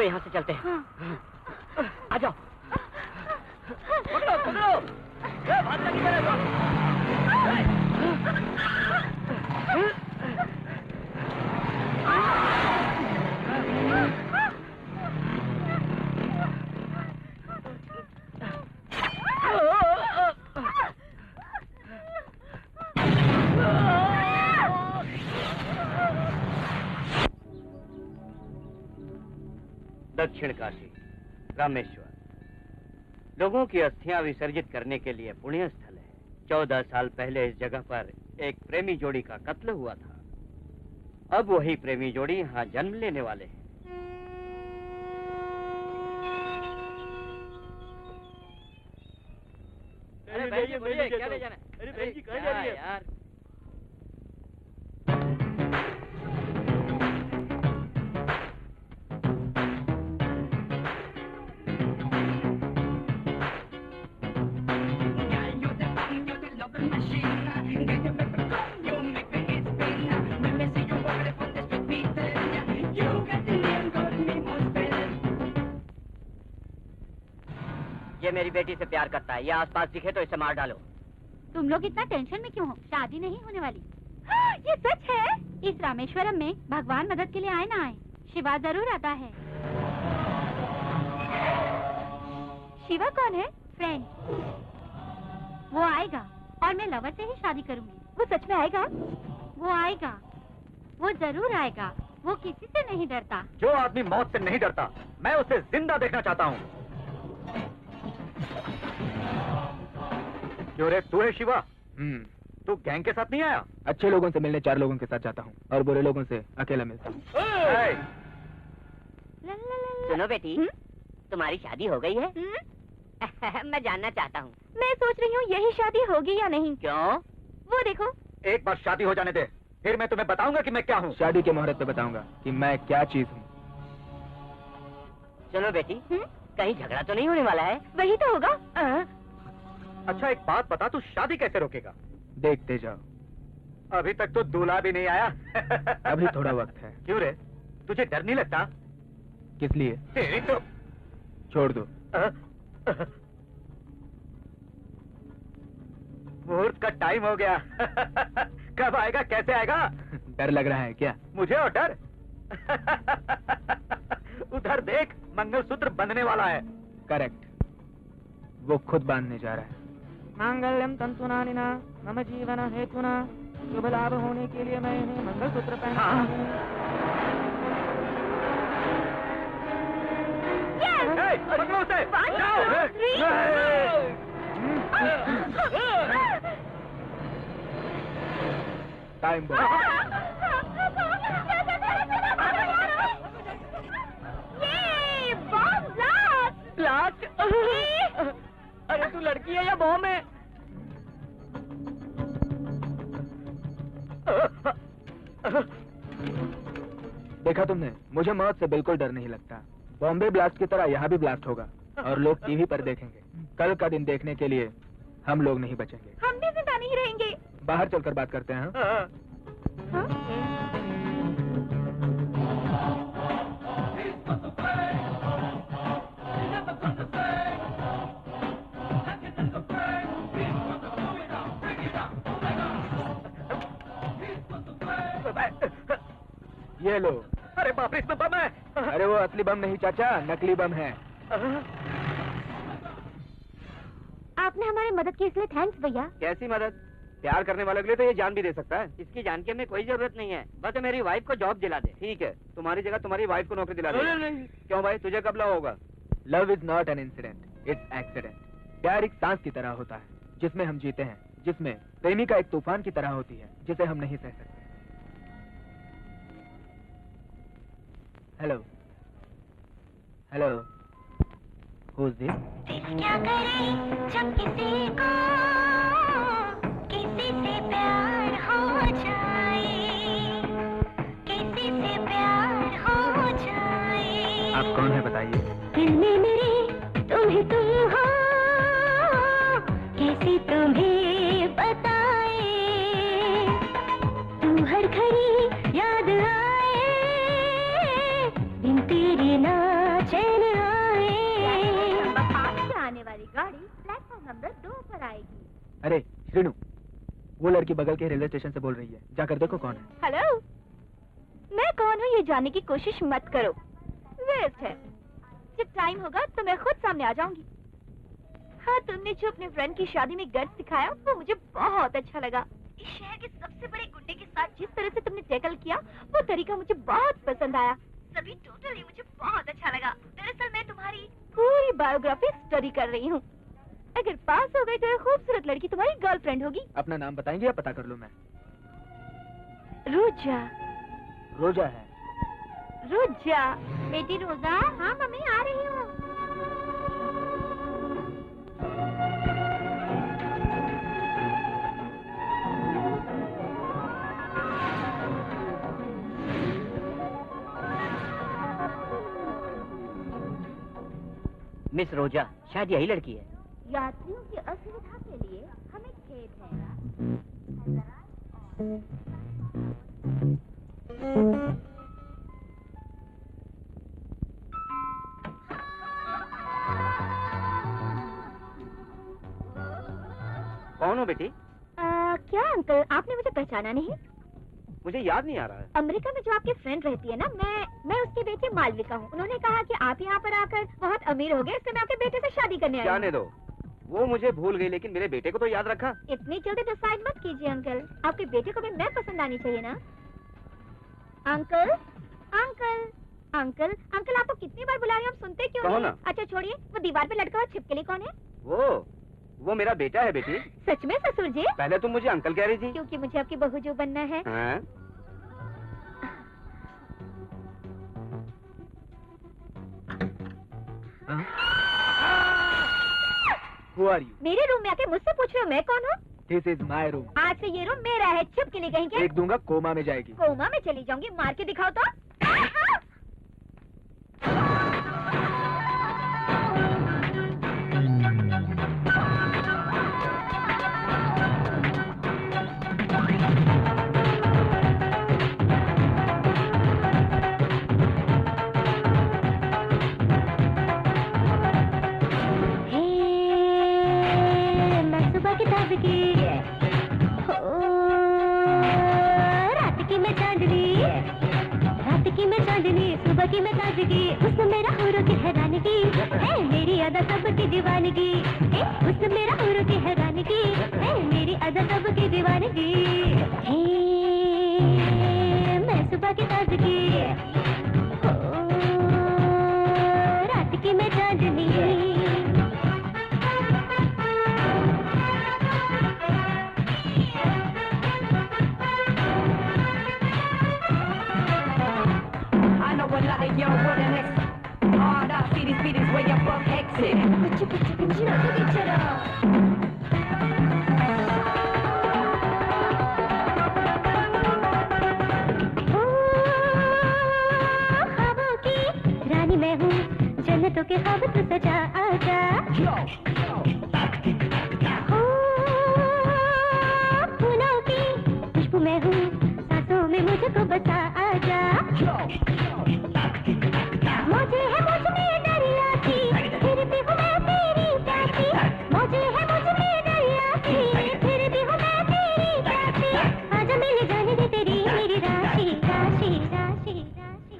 यहाँ से चलते हैं। हाँ। आ जाओ। पकड़ो पकड़ो, भागना नहीं करेगा। दक्षिण काशी, रामेश्वर, लोगों की अस्थियां विसर्जित करने के लिए पुण्य स्थल है। 14 साल पहले इस जगह पर एक प्रेमी जोड़ी का कत्ल हुआ था। अब वही प्रेमी जोड़ी यहाँ जन्म लेने वाले हैं। अरे भाई जी बोलिए, क्या ले जाना? अरे भाई जी कहाँ जा रही है यार? ये मेरी बेटी से प्यार करता है, ये आसपास दिखे तो इसे मार डालो। तुम लोग इतना टेंशन में क्यों हो? शादी नहीं होने वाली। ये सच है? इस रामेश्वरम में भगवान मदद के लिए आए ना आए, शिवा जरूर आता है। शिवा कौन है? फ्रेंड। वो आएगा और मैं लवर से ही शादी करूंगी। वो सच में आएगा? वो आएगा, वो जरूर आएगा। वो किसी से नहीं डरता। जो आदमी मौत से नहीं डरता, मैं उसे जिंदा देखना चाहता हूँ। क्यों रे, तू है शिवा? तू गैंग के साथ नहीं आया? अच्छे लोगों से मिलने 4 लोगों के साथ जाता हूँ और बुरे लोगों से अकेला मिलता हूँ। सुनो बेटी, तुम्हारी शादी हो गई है? मैं जानना चाहता हूँ। मैं सोच रही हूँ यही शादी होगी या नहीं। क्यों? वो देखो। एक बार शादी हो जाने दे, फिर मैं तुम्हें बताऊंगा कि मैं क्या हूँ। शादी के मुहूर्त पे बताऊंगा कि मैं क्या चीज हूँ। सुनो बेटी, कहीं झगड़ा तो नहीं होने वाला है? वही तो होगा। अच्छा एक बात बता, तू शादी कैसे रोकेगा? देखते जाओ। अभी तक तो दूल्हा भी नहीं आया। अभी थोड़ा वक्त है। क्यों रे, तुझे डर नहीं लगता? किस लिए? तेरी तो। छोड़ दो। मुहूर्त का टाइम हो गया। कब आएगा, कैसे आएगा? डर लग रहा है क्या? मुझे और डर? उधर देख, मंगलसूत्र बंधने वाला है। करेक्ट, वो खुद बांधने जा रहा है। मांगल्यम तंतुनानिना मम जीवन हेतुना, शुभ लाभ होने के लिए मैं इन्हें मंगलसूत्र पहनता हूँ। पकड़ो उसे! Time bomb. ये बॉम्ब ब्लास्ट! ब्लास्ट? अरे तू लड़की है या बॉम्ब है? देखा तुमने, मुझे मौत से बिल्कुल डर नहीं लगता। बॉम्बे ब्लास्ट की तरह यहाँ भी ब्लास्ट होगा और लोग टीवी पर देखेंगे। कल का दिन देखने के लिए हम लोग नहीं बचेंगे। हम भी जिंदा नहीं रहेंगे। बाहर चलकर बात करते हैं। ये लो। अरे बाप रे, इसमें बम है। अरे वो असली बम नहीं चाचा, नकली बम है। आपने हमारी मदद की इसलिए थैंक्स भैया। कैसी मदद? प्यार करने वालों के लिए तो ये जान भी दे सकता है। इसकी जान की हमें कोई जरूरत नहीं है, बस मेरी वाइफ को जॉब दिला दे। ठीक है, तुम्हारी जगह तुम्हारी वाइफ को नौकरी दिला दे। क्यों भाई, तुझे कब लव होगा? Love is not an incident, it's accident. प्यार एक सांस की तरह होता है जिसमें हम जीते हैं, जिसमें प्रेमिका एक तूफान की तरह होती है जिसे हम नहीं सह सकते। Hello hello, who is this? क्या करें जब किसी को किसी से प्यार हो जाए, किसी से प्यार हो जाए। आप कौन है बताइए? दिल में मेरे तुम ही तुम हो, कैसे तुम्हें बताए, तू हर घड़ी याद आए, बिन तेरे ना अरे श्रीनु, वो लड़की बगल के रेलवे स्टेशन से बोल रही है, जाकर देखो कौन है। हेलो, मैं कौन हूँ ये जानने की कोशिश मत करो, वेस्ट है। जब टाइम होगा तो मैं खुद सामने आ जाऊंगी। हाँ, तुमने जो अपने फ्रेंड की शादी में गट्स दिखाया वो मुझे बहुत अच्छा लगा। इस शहर के सबसे बड़े गुंडे के साथ जिस तरह से तुमने टैकल किया वो तरीका मुझे बहुत पसंद आया। सभी टोटली मुझे बहुत अच्छा लगा। दरअसल मैं तुम्हारी पूरी बायोग्राफी स्टडी कर रही हूँ। अगर पास हो गई तो ये खूबसूरत लड़की तुम्हारी गर्लफ्रेंड होगी। अपना नाम बताएंगे या पता कर लूं मैं? रोजा। रोजा है। रोजा। बेटी रोजा। हाँ मम्मी, आ रही हूँ। मिस रोजा, शायद यही लड़की है। यात्रियों की असुविधा के लिए हमें खेद है। कौन हो बेटी? क्या अंकल, आपने मुझे पहचाना नहीं? मुझे याद नहीं आ रहा है। अमेरिका में जो आपकी फ्रेंड रहती है ना, मैं उसकी बेटी मालविका हूँ। उन्होंने कहा कि आप यहाँ पर आकर बहुत अमीर हो गए, इसलिए मैं आपके बेटे से शादी करने आई हूँ। जाने दो, वो मुझे भूल गई, लेकिन मेरे बेटे को तो याद रखा। इतनी जल्दी डिसाइड मत कीजिए अंकल, आपके बेटे को भी मैं पसंद आनी चाहिए ना। अंकल, अंकल, अंकल, अंकल, आपको कितनी बार बुला रही हूँ, आप सुनते क्यों कहो नहीं? ना। अच्छा छोड़िए, वो दीवार पे लटका हुआ छिपकली कौन है? वो मेरा बेटा है बेटी। सच में ससुर जी? पहले तुम मुझे अंकल कह रही थी। क्योंकि मुझे आपकी बहू जो बनना है। हाँ? Who are you? मेरे रूम में आके मुझसे पूछ रहे हो मैं कौन हूँ? This is my room. आज से ये रूम मेरा है, छिपकली कहीं के। एक दूंगा, कोमा में जाएगी। कोमा में चली जाऊंगी, मार के दिखाओ तो। सुबह की मैं ताजगी, उसने मेरा हुरू की हैरानगी, मेरी अदा सबकी दीवानगी, उसने मेरा हुरू की हैरानगी, मेरी अदा सबकी दीवानगी, मैं सुबह की ताजगी, रात की मैं चांदनी। रानी मैं हूँ, जन्नतों के ख्वाब तू सजा आजा। फूलों की खुशबू मैं हूँ, सांसों में मुझको बसा आजा। मौजे है मुझ में दरिया की, फिर भी हूँ मैं तेरी प्यासी। मौजे है मुझ में दरिया की, फिर भी हूँ मैं तेरी प्यासी। आजा मिल जाने दे तेरी मेरी राशि, राशि, राशि, राशि।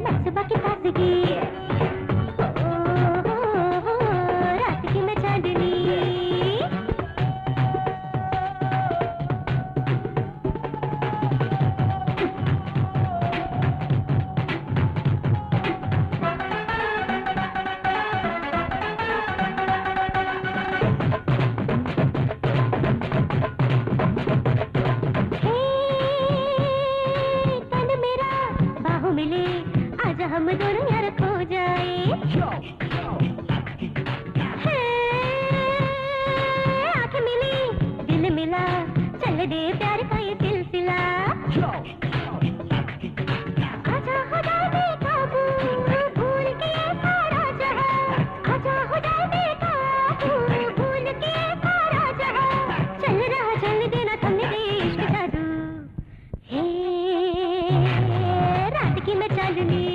मैं सुबह की ताजगी, रात की मैं चांदनी। हम दोनों यार खो जाए, आँखें मिली दिल मिला, चल दे प्यार का ये सिलसिला। आजा हो जाए बेकाबू, भूल के ये सारा जहां। आजा हो जाए बेकाबू, भूल के ये सारा जहां। चल रहा चल देना थमने दे इश्क जादू, रात की मैं चांदनी,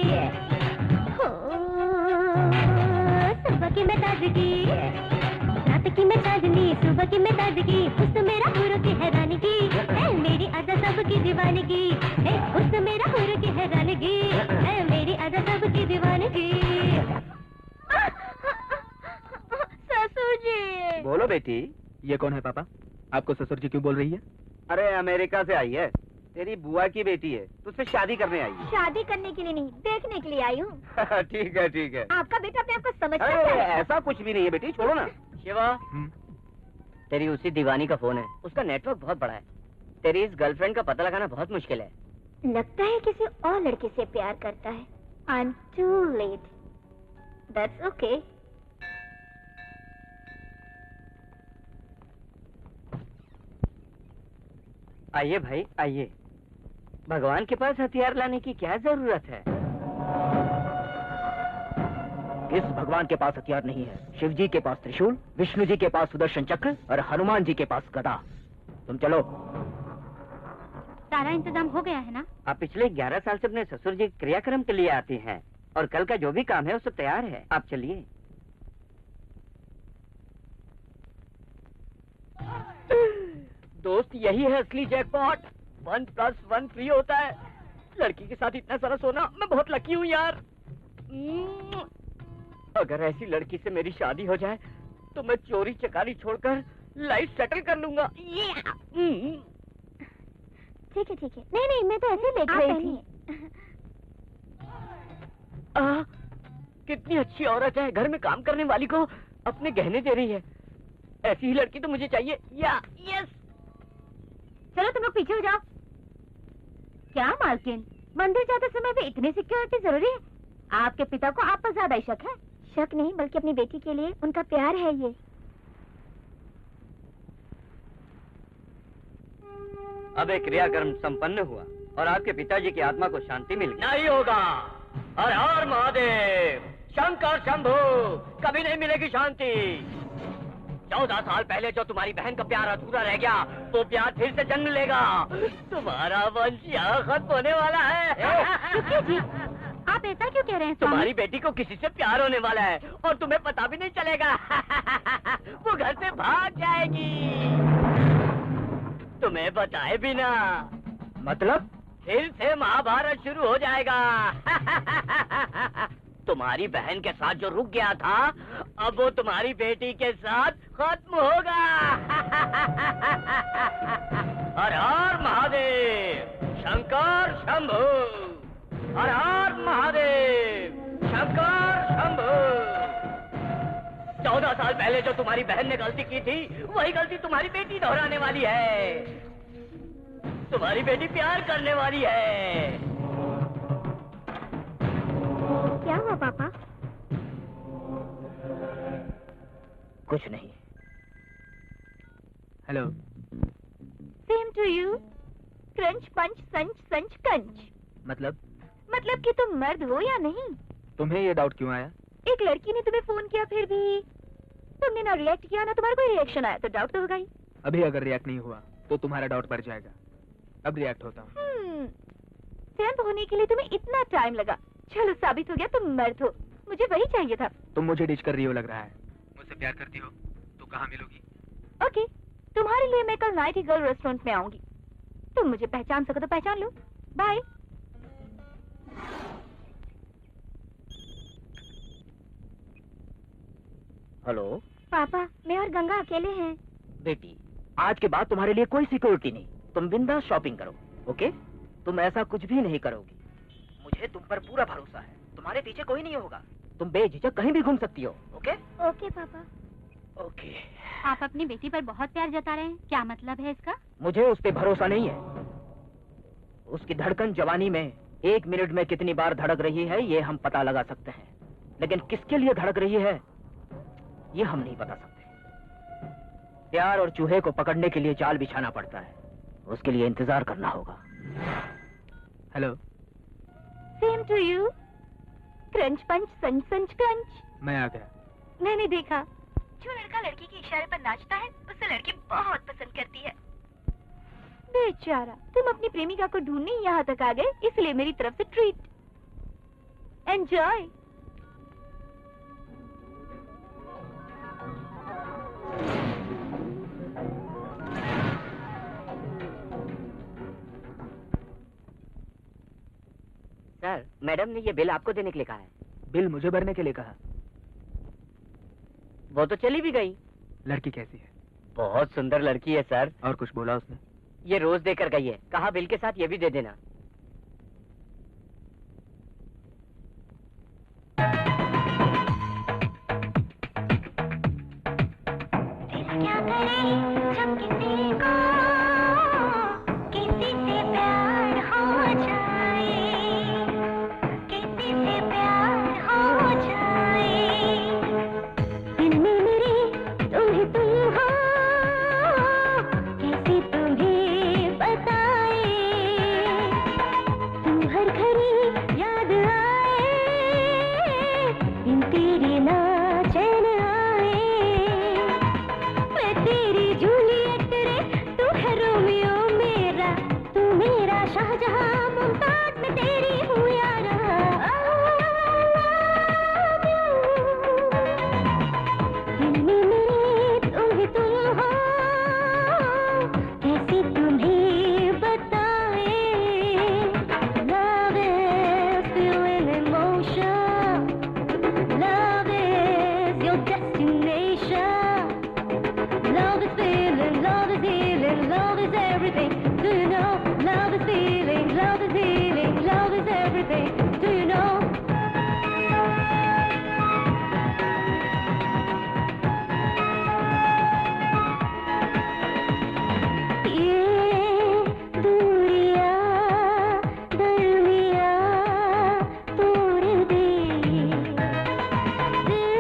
सुबह की मैं ताजगी, की मैं चांदनी, सुबह की मैं ताजगी, हुस्न मेरा हुर की हैरानगी, है मेरी अदा सबकी दीवानगी, है हुस्न मेरा हुर की हैरानगी, है मेरी अदा सबकी दीवानगी। ससुर जी। बोलो बेटी। ये कौन है पापा? आपको ससुर जी क्यों बोल रही है? अरे अमेरिका से आई है, तेरी बुआ की बेटी है, तुझसे शादी करने आई है। शादी करने के लिए नहीं, देखने के लिए आई हूँ। ठीक है ठीक है। आपका बेटा अपने आप को समझता अरे है? ऐसा कुछ भी नहीं है बेटी, छोड़ो ना। शिवा, तेरी उसी दीवानी का फोन है, उसका नेटवर्क बहुत बड़ा है। तेरी इस गर्लफ्रेंड का पता लगाना बहुत मुश्किल है। लगता है किसी और लड़के से प्यार करता है। I'm too late. That's okay. आइए भाई आइए, भगवान के पास हथियार लाने की क्या जरूरत है? इस भगवान के पास हथियार नहीं है। शिव जी के पास त्रिशूल, विष्णु जी के पास सुदर्शन चक्र और हनुमान जी के पास गदा। तुम चलो। सारा इंतजाम हो गया है ना? आप पिछले 11 साल से अपने ससुर जी क्रियाक्रम के लिए आती हैं और कल का जो भी काम है वो सब तैयार है, आप चलिए। दोस्त, यही है असली जैकपॉट। 1+1 फ्री होता है। लड़की के साथ इतना सारा सोना, मैं बहुत लकी हूँ यार। अगर ऐसी लड़की से मेरी शादी हो जाए तो मैं चोरी चकारी छोड़कर लाइफ सेटल कर लूंगा। ठीक है ठीक है। नहीं नहीं, मैं तो ऐसे ही देख रही थी। कितनी अच्छी औरत है, घर में काम करने वाली को अपने गहने दे रही है। ऐसी ही लड़की तो मुझे चाहिए। यस। चलो तुम लोग पीछे हो जाओ। क्या मालकिन, मंदिर जाते समय भी इतनी सिक्योरिटी जरूरी है? आपके पिता को आप पर ज्यादा ही शक है। शक नहीं, बल्कि अपनी बेटी के लिए उनका प्यार है ये। अब एक क्रियाक्रम संपन्न हुआ और आपके पिताजी की आत्मा को शांति मिल गई। नहीं होगा। हर हर महादेव, शंकर शंभू, कभी नहीं मिलेगी शांति। 14 साल पहले जो तुम्हारी बहन का प्यार अधूरा रह गया, वो प्यार फिर से जन्म लेगा। तुम्हारा वंश यहाँ खत्म होने वाला है। जी, आप ऐसा क्यों कह रहे हैं? तुम्हारी बेटी को किसी से प्यार होने वाला है और तुम्हें पता भी नहीं चलेगा। वो घर से भाग जाएगी, तुम्हें बताए बिना। मतलब? फिर से महाभारत शुरू हो जाएगा। तुम्हारी बहन के साथ जो रुक गया था, अब वो तुम्हारी बेटी के साथ खत्म होगा। हर हर महादेव, शंकर शंभू। हर हर महादेव, शंकर शंभू। 14 साल पहले जो तुम्हारी बहन ने गलती की थी, वही गलती तुम्हारी बेटी दोहराने वाली है। तुम्हारी बेटी प्यार करने वाली है। क्या हुआ पापा? कुछ नहीं। Hello. Same to you. Crunch punch संच संच कंच। मतलब कि तुम मर्द हो या नहीं? तुम्हें ये डाउट क्यों आया? एक लड़की ने तुम्हें फोन किया, फिर भी तुमने ना रिएक्ट किया ना तुम्हारा कोई रिएक्शन आया, तो डाउट तो होगा ही। अभी अगर रिएक्ट नहीं हुआ तो तुम्हारा डाउट बढ़ जाएगा। अब रिएक्ट होता हूँ। सैंप होने के लिए तुम्हें इतना टाइम लगा। चलो, साबित हो गया तुम मर्द हो। मुझे वही चाहिए था। तुम मुझे डिच कर रही हो लग रहा है। मुझसे प्यार करती हो तो कहाँ मिलोगी? ओके, तुम्हारे लिए मैं कल नाइट गर्ल रेस्टोरेंट में आऊंगी। तुम मुझे पहचान सको तो पहचान लो। बाय। हेलो पापा, मैं और गंगा अकेले हैं। बेटी, आज के बाद तुम्हारे लिए कोई सिक्योरिटी नहीं। तुम बिंदास शॉपिंग करो, ओके? तुम ऐसा कुछ भी नहीं करोगी। मुझे तुम पर पूरा भरोसा है। तुम्हारे पीछे कोई नहीं होगा। तुम बेझिझक कहीं भी घूम सकती हो, ओके? ओके पापा। ओके। आप अपनी बेटी पर बहुत प्यार जता रहे हैं, क्या मतलब है इसका? मुझे उस पे भरोसा नहीं है। उसकी धड़कन जवानी में 1 मिनट में कितनी बार धड़क रही है, ये हम पता लगा सकते हैं, लेकिन किसके लिए धड़क रही है ये हम नहीं बता सकते। प्यार और चूहे को पकड़ने के लिए जाल बिछाना पड़ता है, उसके लिए इंतजार करना होगा। Hello. Same to you. Crunch punch संच संच क्रंच। मैं आ गया। मैंने देखा, जो लड़का लड़की के इशारे पर नाचता है, उसे लड़की बहुत पसंद करती है। बेचारा, तुम अपनी प्रेमिका को ढूंढने यहाँ तक आ गए, इसलिए मेरी तरफ से ट्रीट। एंजॉय। मैडम ने ये बिल आपको देने के लिए कहा है। बिल मुझे भरने के लिए कहा। वो तो चली भी गई। लड़की कैसी है? बहुत सुंदर लड़की है सर। और कुछ बोला उसने? ये रोज देकर गई है, कहा बिल के साथ ये भी दे देना। क्या करे जब किसी को किसी से प्यार हो जाए, किसी से प्यार हो जाए, दिल में मेरे तुम्हें तुम हो, कैसे तुम्हें बताए, तुम हर घड़ी याद आए, बिन तेरे ना चैन आए, मैं तेरी जूलियट रे, तू है रोमियो मेरा, तू मेरा शाहजहां, मुमताज मैं तेरी हूँ यारा। दिल में मेरे तुम्हें तुम हो, कैसे तुम्हें बताए, love is feeling emotion, love is your destination, love is feeling, love is healing, love is everything, do you know, love is feeling, love is healing, love is everything, do you know. ये दूरियां दरमियां तोड़ दे, दिल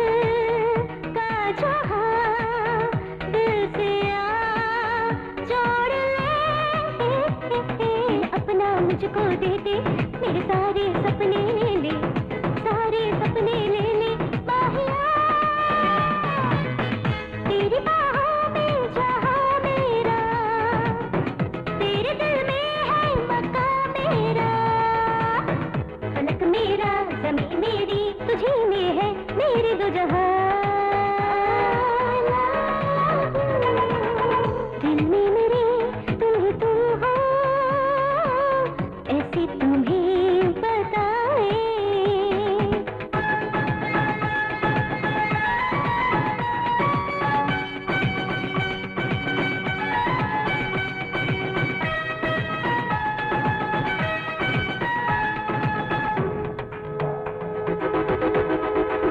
का जहां दिल से आ जोड़ ले, अपना मुझको दे दे, मेरे सारे सपने ले ले, सारे सपने ले ले, बाहिया तेरी बाहों में जहां मेरा, तेरे दिल में है मकान मेरा, फलक मेरा ज़मीं मेरी, तुझे में है मेरे दो जहां। दिल में मेरे तुम्हें तुम हो, ऐसे तुम्हें बताए।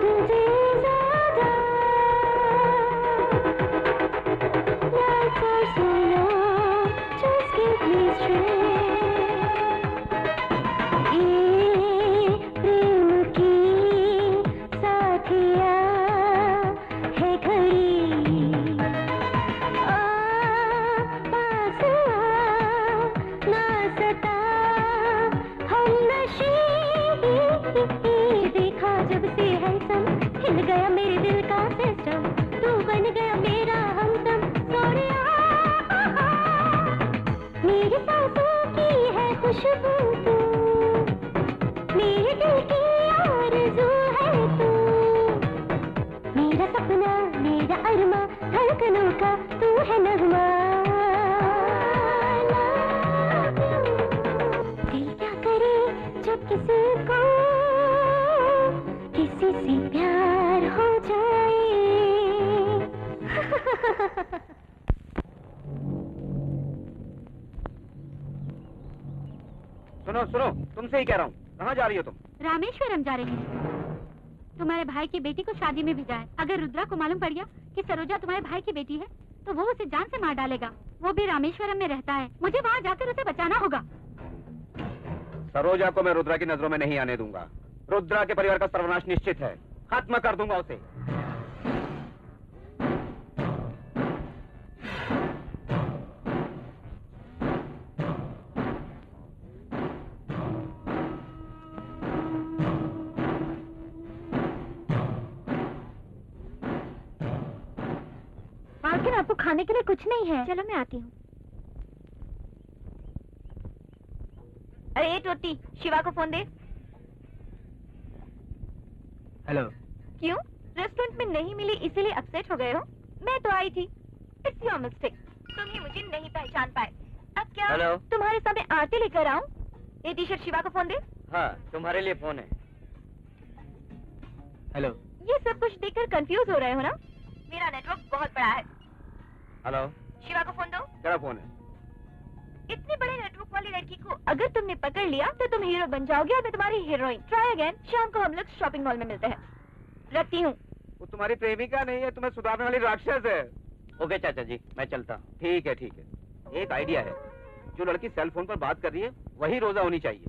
दिल से ज़्यादा lights are so low, just give me strength. ये प्रेम की साथिया है घड़ी, पास ना सता हम नशी, देखा जब से हैंडसम, हिल गया मेरे दिल का सिस्टम, तू बन गया मेरा हमदम, सोनिया मेरी सांसों की है खुशबू तू, मेरे दिल की आरज़ू है तू, मेरा सपना मेरा अरमा, धड़कनों का तू है नगमा। दिल क्या करे जब किसी को किसी से प्यार हो जाए। सुनो सुनो, तुमसे ही कह रहा हूँ, कहाँ जा रही हो तुम? रामेश्वरम जा रही है। तुम्हारे भाई की बेटी को शादी में भेजा है। अगर रुद्रा को मालूम पड़ गया कि सरोजा तुम्हारे भाई की बेटी है, तो वो उसे जान से मार डालेगा। वो भी रामेश्वरम में रहता है, मुझे वहाँ जाकर उसे बचाना होगा। सरोजा को मैं रुद्रा की नजरों में नहीं आने दूंगा। रुद्रा के परिवार का सर्वनाश निश्चित है, खत्म कर दूंगा उसे। आखिर आपको खाने के लिए कुछ नहीं है? चलो मैं आती हूँ। अरे टोटी, शिवा को फोन दे। हेलो। क्यों? रेस्टोरेंट में नहीं मिली इसीलिए अपसेट हो गए हो? मैं तो आई थी। It's your mistake. तुम ही मुझे नहीं पहचान पाए। अब क्या हेलो। तुम्हारे सामने आरती लेकर आऊं? ये टी शर्ट शिवा को फोन दे। हाँ, तुम्हारे लिए फोन है। हेलो। ये सब कुछ देखकर कंफ्यूज हो रहे हो ना? मेरा नेटवर्क बहुत बड़ा है। हेलो। शिवा को फोन दो। क्या फोन है? इतनी बड़े नेटवर्क वाली लड़की को अगर तुमने पकड़ लिया तो तुम हीरो बन जाओगे और मैं तुम्हारी हीरोइन। Try again. शाम को हम लोग शॉपिंग मॉल में मिलते हैं। रखती हूँ। वो तुम्हारी प्रेमिका नहीं है, तुम्हें सुधारने वाली राक्षस है। ओके चाचा जी, मैं चलता हूँ। ठीक है ठीक है। एक आइडिया है, जो लड़की सेल फोन पर बात कर रही है वही रोजा होनी चाहिए।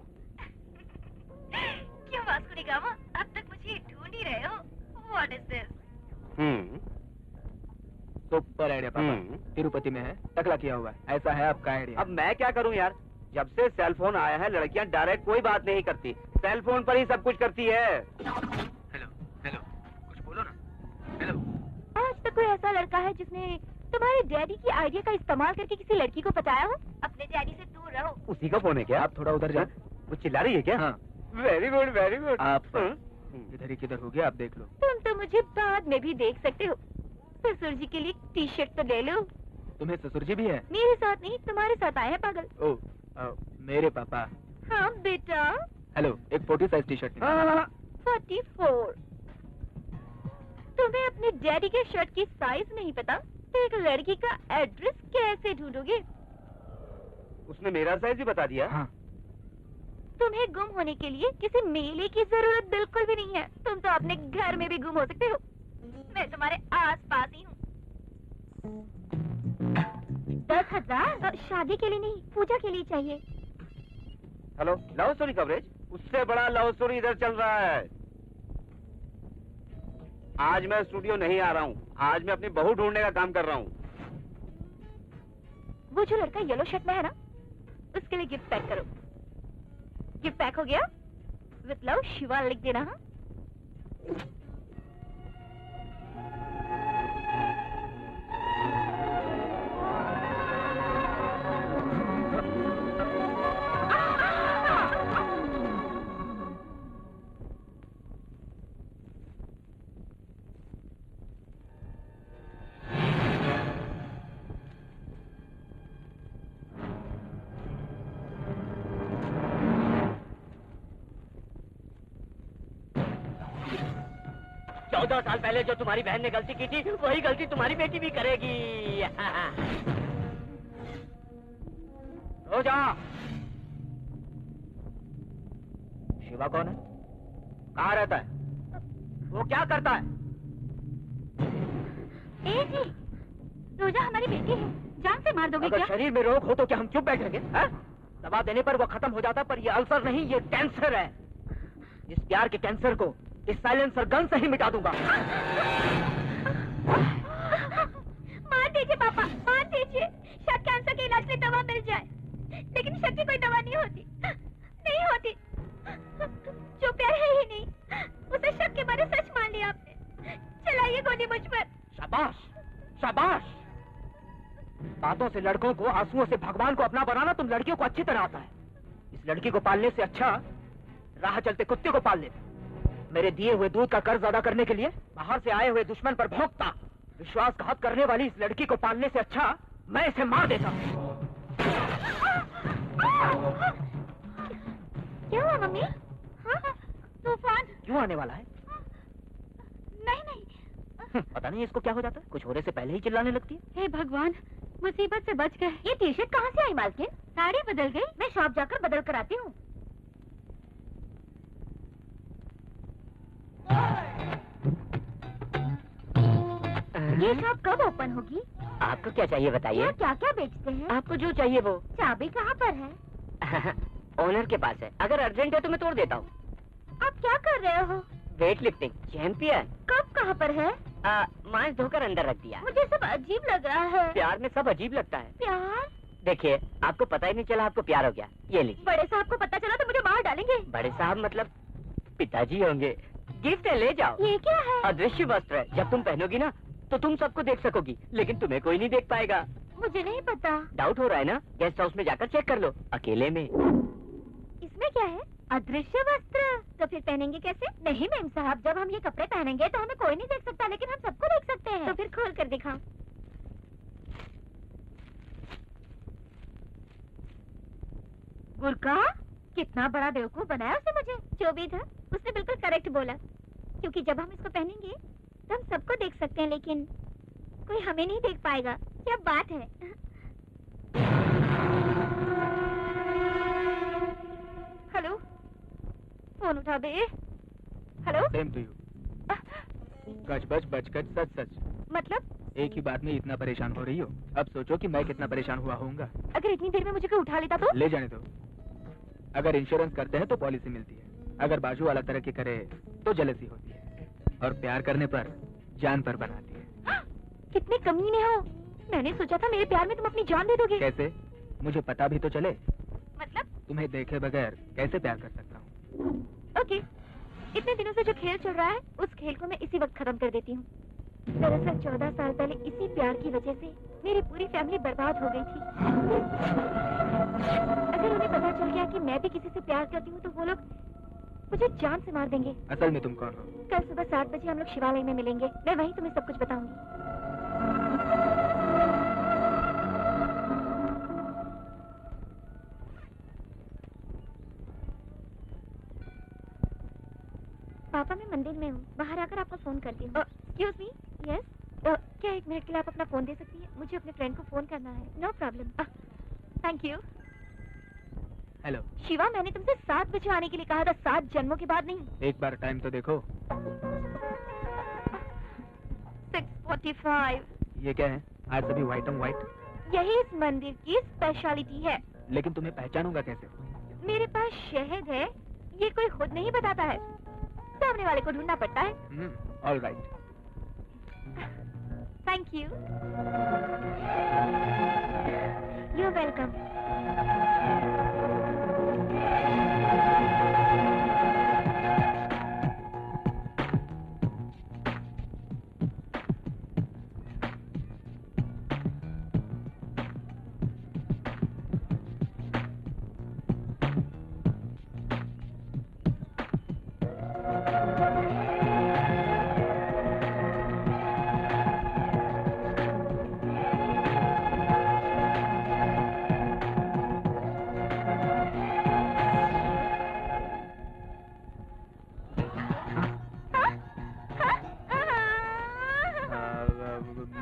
क्यों वास्को डी गामा, अब तक मुझे ढूंढ ही रहे हो? What is this? Super idea पापा। तिरुपति में है, टकला किया हुआ है। ऐसा है आपका आइडिया। अब मैं क्या करूं यार, जब से सेल फोन आया है लड़कियां डायरेक्ट कोई बात नहीं करती, सेल फोन पर ही सब कुछ करती है। हेलो हेलो, कुछ बोलो ना। हेलो। आज तक कोई ऐसा लड़का है जिसने तुम्हारे डैडी की आइडिया का इस्तेमाल करके किसी लड़की को पटाया हो? अपने डैडी से दूर रहो। उसी का फोन है क्या? आप थोड़ा उधर जाओ। वो चिल्ला रही है क्या? हाँ। Very good very good. आप इधर ही किधर हो गया, आप देख लो। तुम तो मुझे बाद में भी देख सकते हो। ससुर जी के लिए टी शर्ट तो ले लो। तुम्हें ससुर जी भी है? मेरे साथ नहीं, तुम्हारे साथ आए हैं पागल। ओ, मेरे पापा। हाँ बेटा। हेलो, एक 40 साइज टी शर्ट। 44। तुम्हें अपने डैडी के शर्ट की साइज नहीं पता तो एक लड़की का एड्रेस कैसे ढूंढोगे? उसने मेरा साइज भी बता दिया। हाँ। तुम्हें गुम होने के लिए किसी मेले की जरूरत बिल्कुल भी नहीं है। तुम तो अपने घर में भी गुम हो सकते हो। मैं तुम्हारे आस-पास ही हूँ। 10,000 शादी के लिए नहीं, पूजा के लिए चाहिए। Hello, love story coverage? उससे बड़ा लव स्टोरी इधर चल रहा है। आज मैं स्टूडियो नहीं आ रहा हूँ, आज मैं अपनी बहू ढूंढने का काम कर रहा हूँ। वो जो लड़का येलो शर्ट में है ना, उसके लिए गिफ्ट पैक करो। गिफ्ट पैक हो गया? विथ लव शिवा लिख देना। हाँ? चौदह साल पहले जो तुम्हारी बहन ने गलती की थी वही गलती तुम्हारी बेटी भी करेगी। रोजा। शिवा कौन है? कहाँ रहता है? वो क्या करता है? ए जी, रोजा हमारी बेटी है, जान से मार दोगे अगर क्या? शरीर में रोग हो तो क्या हम चुप बैठेंगे? दवा देने पर वो खत्म हो जाता, पर ये अल्सर नहीं, ये कैंसर है। इस प्यार के कैंसर को इस साइलेंसर गन से ही मिटा दूंगा। मार दीजिए पापा, मार दीजिए। शायद कैंसर के इलाज में दवा मिल जाए, लेकिन शक की कोई दवा नहीं होती, नहीं होती। जो प्यार है ही नहीं, उसे शक के बारे सच मान लिया आपने। चलाइए गोली मुझ पर। शाबाश, शाबाश। बातों से लड़कों को, आंसुओं से भगवान को अपना बनाना तुम लड़कियों को अच्छी तरह आता है। इस लड़की को पालने से अच्छा राह चलते कुत्ते को पाल लेते। मेरे दिए हुए दूध का कर्ज अदा करने के लिए बाहर से आए हुए दुश्मन पर भौंकता। विश्वासघात करने वाली इस लड़की को पालने से अच्छा मैं इसे मार देता। क्या हुआ मम्मी? हाँ? तूफान क्यों आने वाला है? नहीं नहीं। पता नहीं इसको क्या हो जाता है, कुछ होने से पहले ही चिल्लाने लगती है। हे भगवान, मुसीबत से बच गए। ये टी शर्ट कहाँ से आई मालकिन? साड़ी बदल गई, मैं शॉप जाकर बदल कर आती हूँ। ये शॉप कब ओपन होगी? आपको क्या चाहिए बताइए? क्या क्या बेचते हैं? आपको जो चाहिए वो। चाबी कहाँ पर है? ओनर के पास है, अगर अर्जेंट है तो मैं तोड़ देता हूँ। आप क्या कर रहे हो? Weight lifting champion. कब कहाँ पर है? मांस धोकर अंदर रख दिया। मुझे सब अजीब लग रहा है। प्यार में सब अजीब लगता है। प्यार? देखिए, आपको पता ही नहीं चला आपको प्यार हो गया। ये लीजिए। बड़े साहब को पता चला तो मुझे मार डालेंगे। बड़े साहब मतलब पिताजी होंगे। गिफ्ट है, ले जाओ। ये क्या है? अदृश्य वस्त्र है, जब तुम पहनोगी ना तो तुम सबको देख सकोगी, लेकिन तुम्हें कोई नहीं देख पाएगा। मुझे नहीं पता। डाउट हो रहा है ना? गेस्ट हाउस में जाकर चेक कर लो, अकेले में। इसमें क्या है? अदृश्य वस्त्र। तो फिर पहनेंगे कैसे? नहीं मैम साहब, जब हम ये कपड़े पहनेंगे तो हमें कोई नहीं देख सकता, लेकिन हम सबको देख सकते हैं। तो फिर खोल कर दिखाओ। बुर्का? कितना बड़ा बेवकूफ बनाया उसने मुझे। जो भी था उसने बिल्कुल करेक्ट बोला, क्योंकि जब हम इसको पहनेंगे तो हम सबको देख सकते हैं, लेकिन कोई हमें नहीं देख पाएगा। क्या बात है। हेलो, फोन उठा दे। हेलो। Same to you. गच बच बच गच सच सच। मतलब? एक ही बात में इतना परेशान हो रही हो, अब सोचो कि मैं कितना परेशान हुआ होऊंगा। अगर इतनी देर में मुझे कोई उठा लेता तो? ले जाने दो। अगर इंश्योरेंस करते हैं तो पॉलिसी मिलती है, अगर बाजू वाला तरक्की करे तो जलसी होती है, और प्यार करने पर जान पर बनाती है। कितने कमीने हो। मैंने सोचा था मेरे प्यार में तुम अपनी जान दे दोगे। कैसे? मुझे पता भी तो चले। मतलब? तुम्हें देखे बगैर कैसे प्यार कर सकता हूँ। ओके, इतने दिनों से जो खेल चल रहा है उस खेल को मैं इसी वक्त खत्म कर देती हूँ। दरअसल 14 साल पहले इसी प्यार की वजह से मेरी पूरी फैमिली बर्बाद हो गई थी। अगर उन्हें पता चल गया कि मैं भी किसी से प्यार करती हूँ तो वो लोग मुझे जान से मार देंगे। असल में तुम कौन हो? कल सुबह 7 बजे हम लोग शिवालय में मिलेंगे, मैं वहीं तुम्हें सब कुछ बताऊंगी। पापा मैं मंदिर में हूँ, बाहर आकर आपको फोन करती हूँ। Excuse me. यस। क्या 1 मिनट के लिए आप अपना फोन दे सकती हैं? मुझे अपने फ्रेंड को फोन करना है। No problem. Thank you. Hello Shiva, मैंने तुमसे 7 बजे आने के लिए कहा था, 7 जन्मों के बाद नहीं। एक बार टाइम तो देखो। 6:45। ये क्या है? आज सभी व्हाइट एंड व्हाइट। यही इस मंदिर की स्पेशलिटी है। लेकिन तुम्हें पहचानूंगा कैसे? मेरे पास शहद है, ये कोई खुद नहीं बताता है, सामने वाले को ढूंढना पड़ता है। All right. Thank you. You are welcome.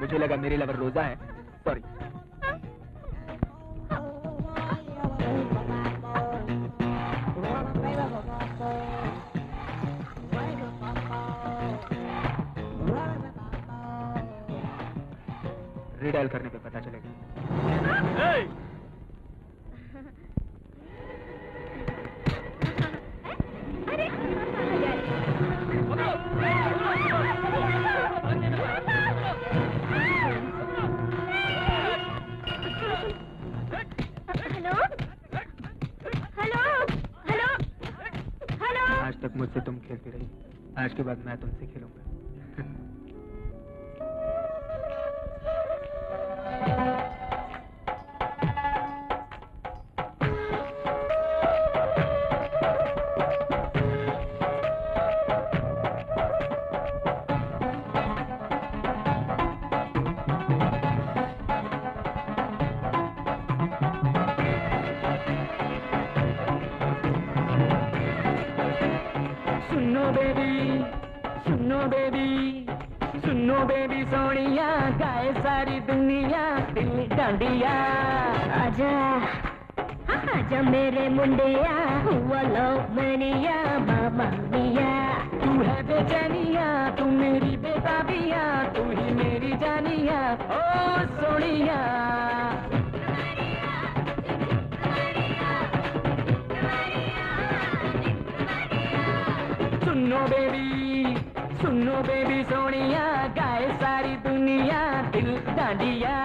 मुझे लगा मेरी लवर रोजा है, सॉरी। रीडायल करने पे पता चलेगा। आज तक मुझसे तुम खेलती रही, आज के बाद मैं तुमसे खेलूंगा। सुनो बेबी सोनिया, गाए सारी दुनिया दिल डांडिया। आजा आजा मेरे मुंडिया, हुआ लव मैनिया, मामा मिया। तू है बेचैनिया, तू मेरी बेताबिया, तू ही मेरी जानिया, ओ सोनिया। सुनो बेबी सोनिया, गाए सारी दुनिया दिल डांडिया।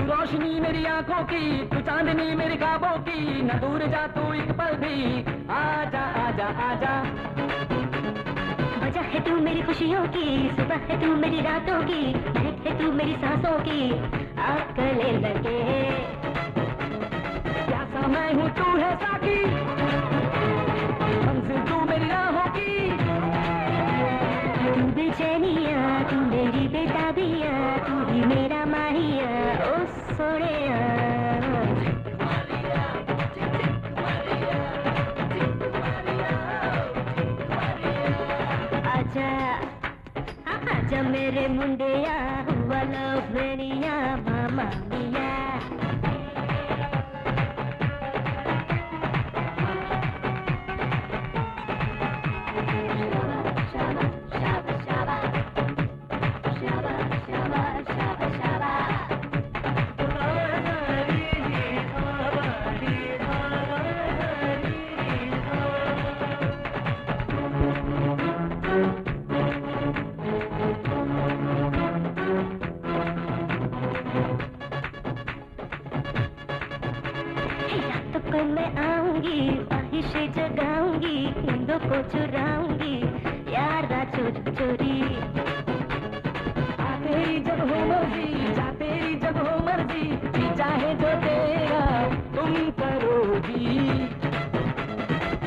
रोशनी मेरी आंखों की, तू चांदनी मेरी ख्वाबों की, न दूर जा तू एक पल भी, आजा आजा आजा। वजह है तू मेरी खुशियों की, सुबह है तू मेरी रातों की, महक है तू मेरी सांसों की, आग गले लगे। प्यासा मैं हूँ तू है साकी, मंजिल तू मेरी राहों की। तू बेचैनिया तू मेरी बेताबिया, तू ही मेरा माहिया ओ सोनिया। आजा आजा मेरे मुंडिया, हुआ लव मेनिया मामा मिया। मैं आऊंगी, ख्वाहिशें जगाऊंगी, नींदों को चुराऊंगी, यार चोरी चोरी। आ तेरी जब हो मर्जी, जा तेरी जब हो मर्जी, जी चाहे जो तेरा तुम करो जी।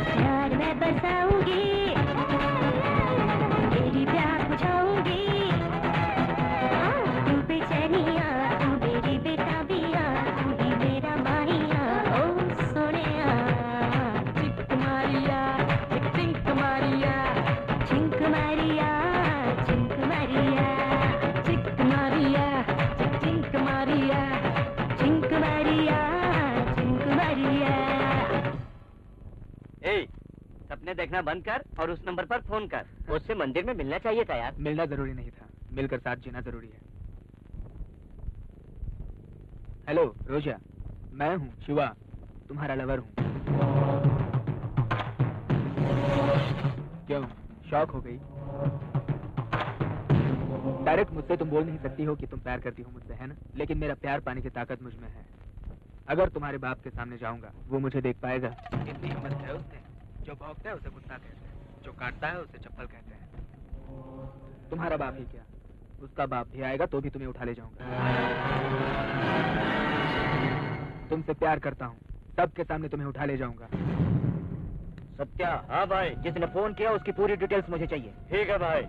प्यार मैं बरसाऊंगी, तेरी प्यार बुझाऊंगी। तू बेचैनिया तू मेरी बेताबिया, तू ही मेरा माहिया ओ सोनिया। चिक मारिया चिक चिंक मारिया, चिंक मारिया चिंक मारिया, चिक मारिया चिक चिंक मारिया। चिंक मारिया चिंक मारिया। ए, सपने देखना बंद कर और उस नंबर पर फोन कर। उससे मंदिर में मिलना चाहिए था यार। मिलना जरूरी नहीं था, मिलकर साथ जीना जरूरी है। हेलो रोजा, मैं हूँ शिवा, तुम्हारा लवर हूँ। क्यों शॉक हो गई? डायरेक्ट मुझसे तुम बोल नहीं सकती हो कि तुम प्यार करती हो मुझसे, है ना? लेकिन मेरा प्यार पाने की ताकत मुझ में है। अगर तुम्हारे बाप के सामने जाऊंगा वो मुझे देख पाएगा? इतनी हिम्मत है उसने। जो भौंकता है उसे कुत्ता कहते हैं, जो काटता है उसे चप्पल कहते हैं। तुम्हारा बाप ही क्या, उसका बाप भी आएगा तो भी तुम्हें उठा ले जाऊंगा। तुमसे प्यार करता हूँ, सबके सामने तुम्हें उठा ले जाऊंगा। सत्या, हाँ भाई। जिसने फोन किया उसकी पूरी डिटेल्स मुझे चाहिए। ठीक है भाई।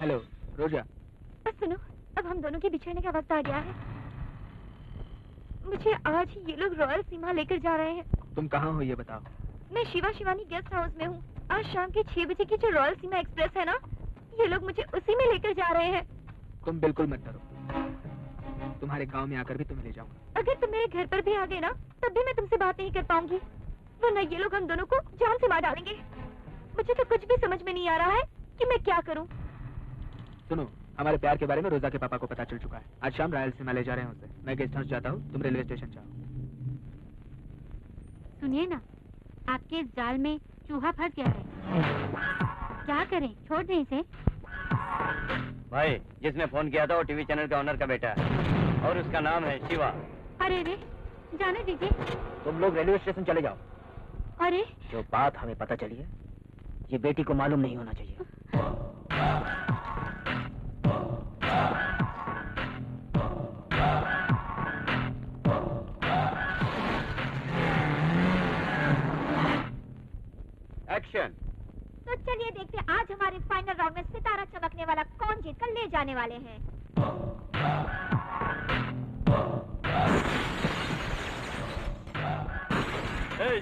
हेलो रोजा। बस सुनो, अब हम दोनों के बिछड़ने का वक्त आ गया है। मुझे आज ही ये लोग रॉयल सीमा लेकर जा रहे हैं। तुम कहाँ हो ये बताओ। मैं शिवा शिवानी गेस्ट हाउस में हूँ। आज शाम के 6 बजे की जो रॉयल सीमा एक्सप्रेस है ना, ये लोग मुझे उसी में लेकर जा रहे हैं। तुम बिल्कुल मत डरो, तुम्हारे गांव में आकर भी तुम्हें ले जाऊंगा। अगर तुम मेरे घर पर भी आ गए ना, तब भी मैं तुमसे बात नहीं कर पाऊंगी, वरना ये लोग हम दोनों को जान से मार डालेंगे। मुझे तो कुछ भी समझ में नहीं आ रहा है कि मैं क्या करूं। सुनो, हमारे प्यार के बारे में रोजा के पापा को पता चल चुका है। आज शाम रॉयल सीमा ले जा रहे हैं उसे। मैं गेस्ट हाउस जाता हूँ, तुम रेलवे स्टेशन जाओ। सुनिए ना, आपके इस जाल में चूहा फंस गया है। क्या करें, छोड़ दें इसे? भाई, जिसने फोन किया था वो टीवी चैनल का ओनर का बेटा है और उसका नाम है शिवा। अरे रे, जाने दीजिए। तुम लोग रेलवे स्टेशन चले जाओ। अरे जो बात हमें पता चली है, ये बेटी को मालूम नहीं होना चाहिए। एक्शन। तो चलिए देखते हैं आज हमारे फाइनल राउंड में सितारा चमकने वाला कौन जीत कर ले जाने वाले हैं।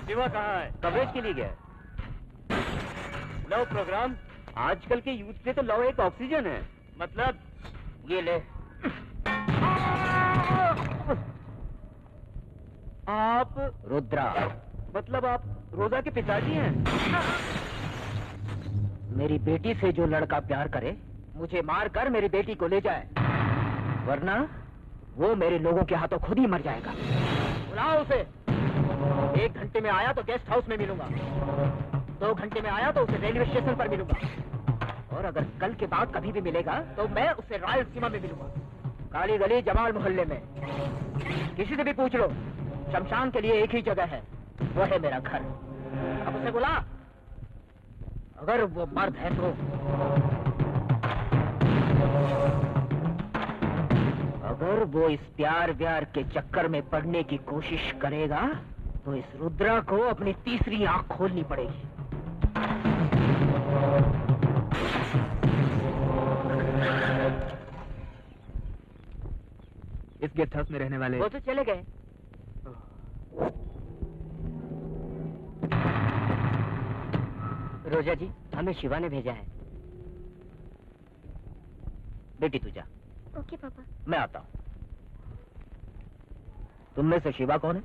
शिवा कहाँ है? कवरेज के लिए गया है। Love programme? आजकल के यूथ पे तो लव एक ऑक्सीजन है। मतलब? ये ले। आप रुद्रा, मतलब आप रोजा के पिताजी हैं? मेरी बेटी से जो लड़का प्यार करे, मुझे मार कर मेरी बेटी को ले जाए, वरना वो मेरे लोगों के हाथों खुद ही मर जाएगा। बुलाओ उसे। 1 घंटे में आया तो गेस्ट हाउस में मिलूंगा, 2 घंटे में आया तो उसे रेलवे स्टेशन पर मिलूंगा, और अगर कल के बाद कभी भी मिलेगा तो मैं उससे रायलसीमा में मिलूंगा, काली गली जमाल मोहल्ले में। किसी से भी पूछ लो, शमशान के लिए एक ही जगह है, वो है मेरा घर। अब उसे बुला, अगर वो मर्द है तो। अगर वो इस प्यार व्यार के चक्कर में पड़ने की कोशिश करेगा तो इस रुद्रा को अपनी तीसरी आंख खोलनी पड़ेगी। इस गेस्ट हाउस में रहने वाले वो तो चले गए। रोजा जी, हमें शिवा ने भेजा है। बेटी तू जा। ओके पापा। मैं आता हूँ। तुम में से शिवा कौन है?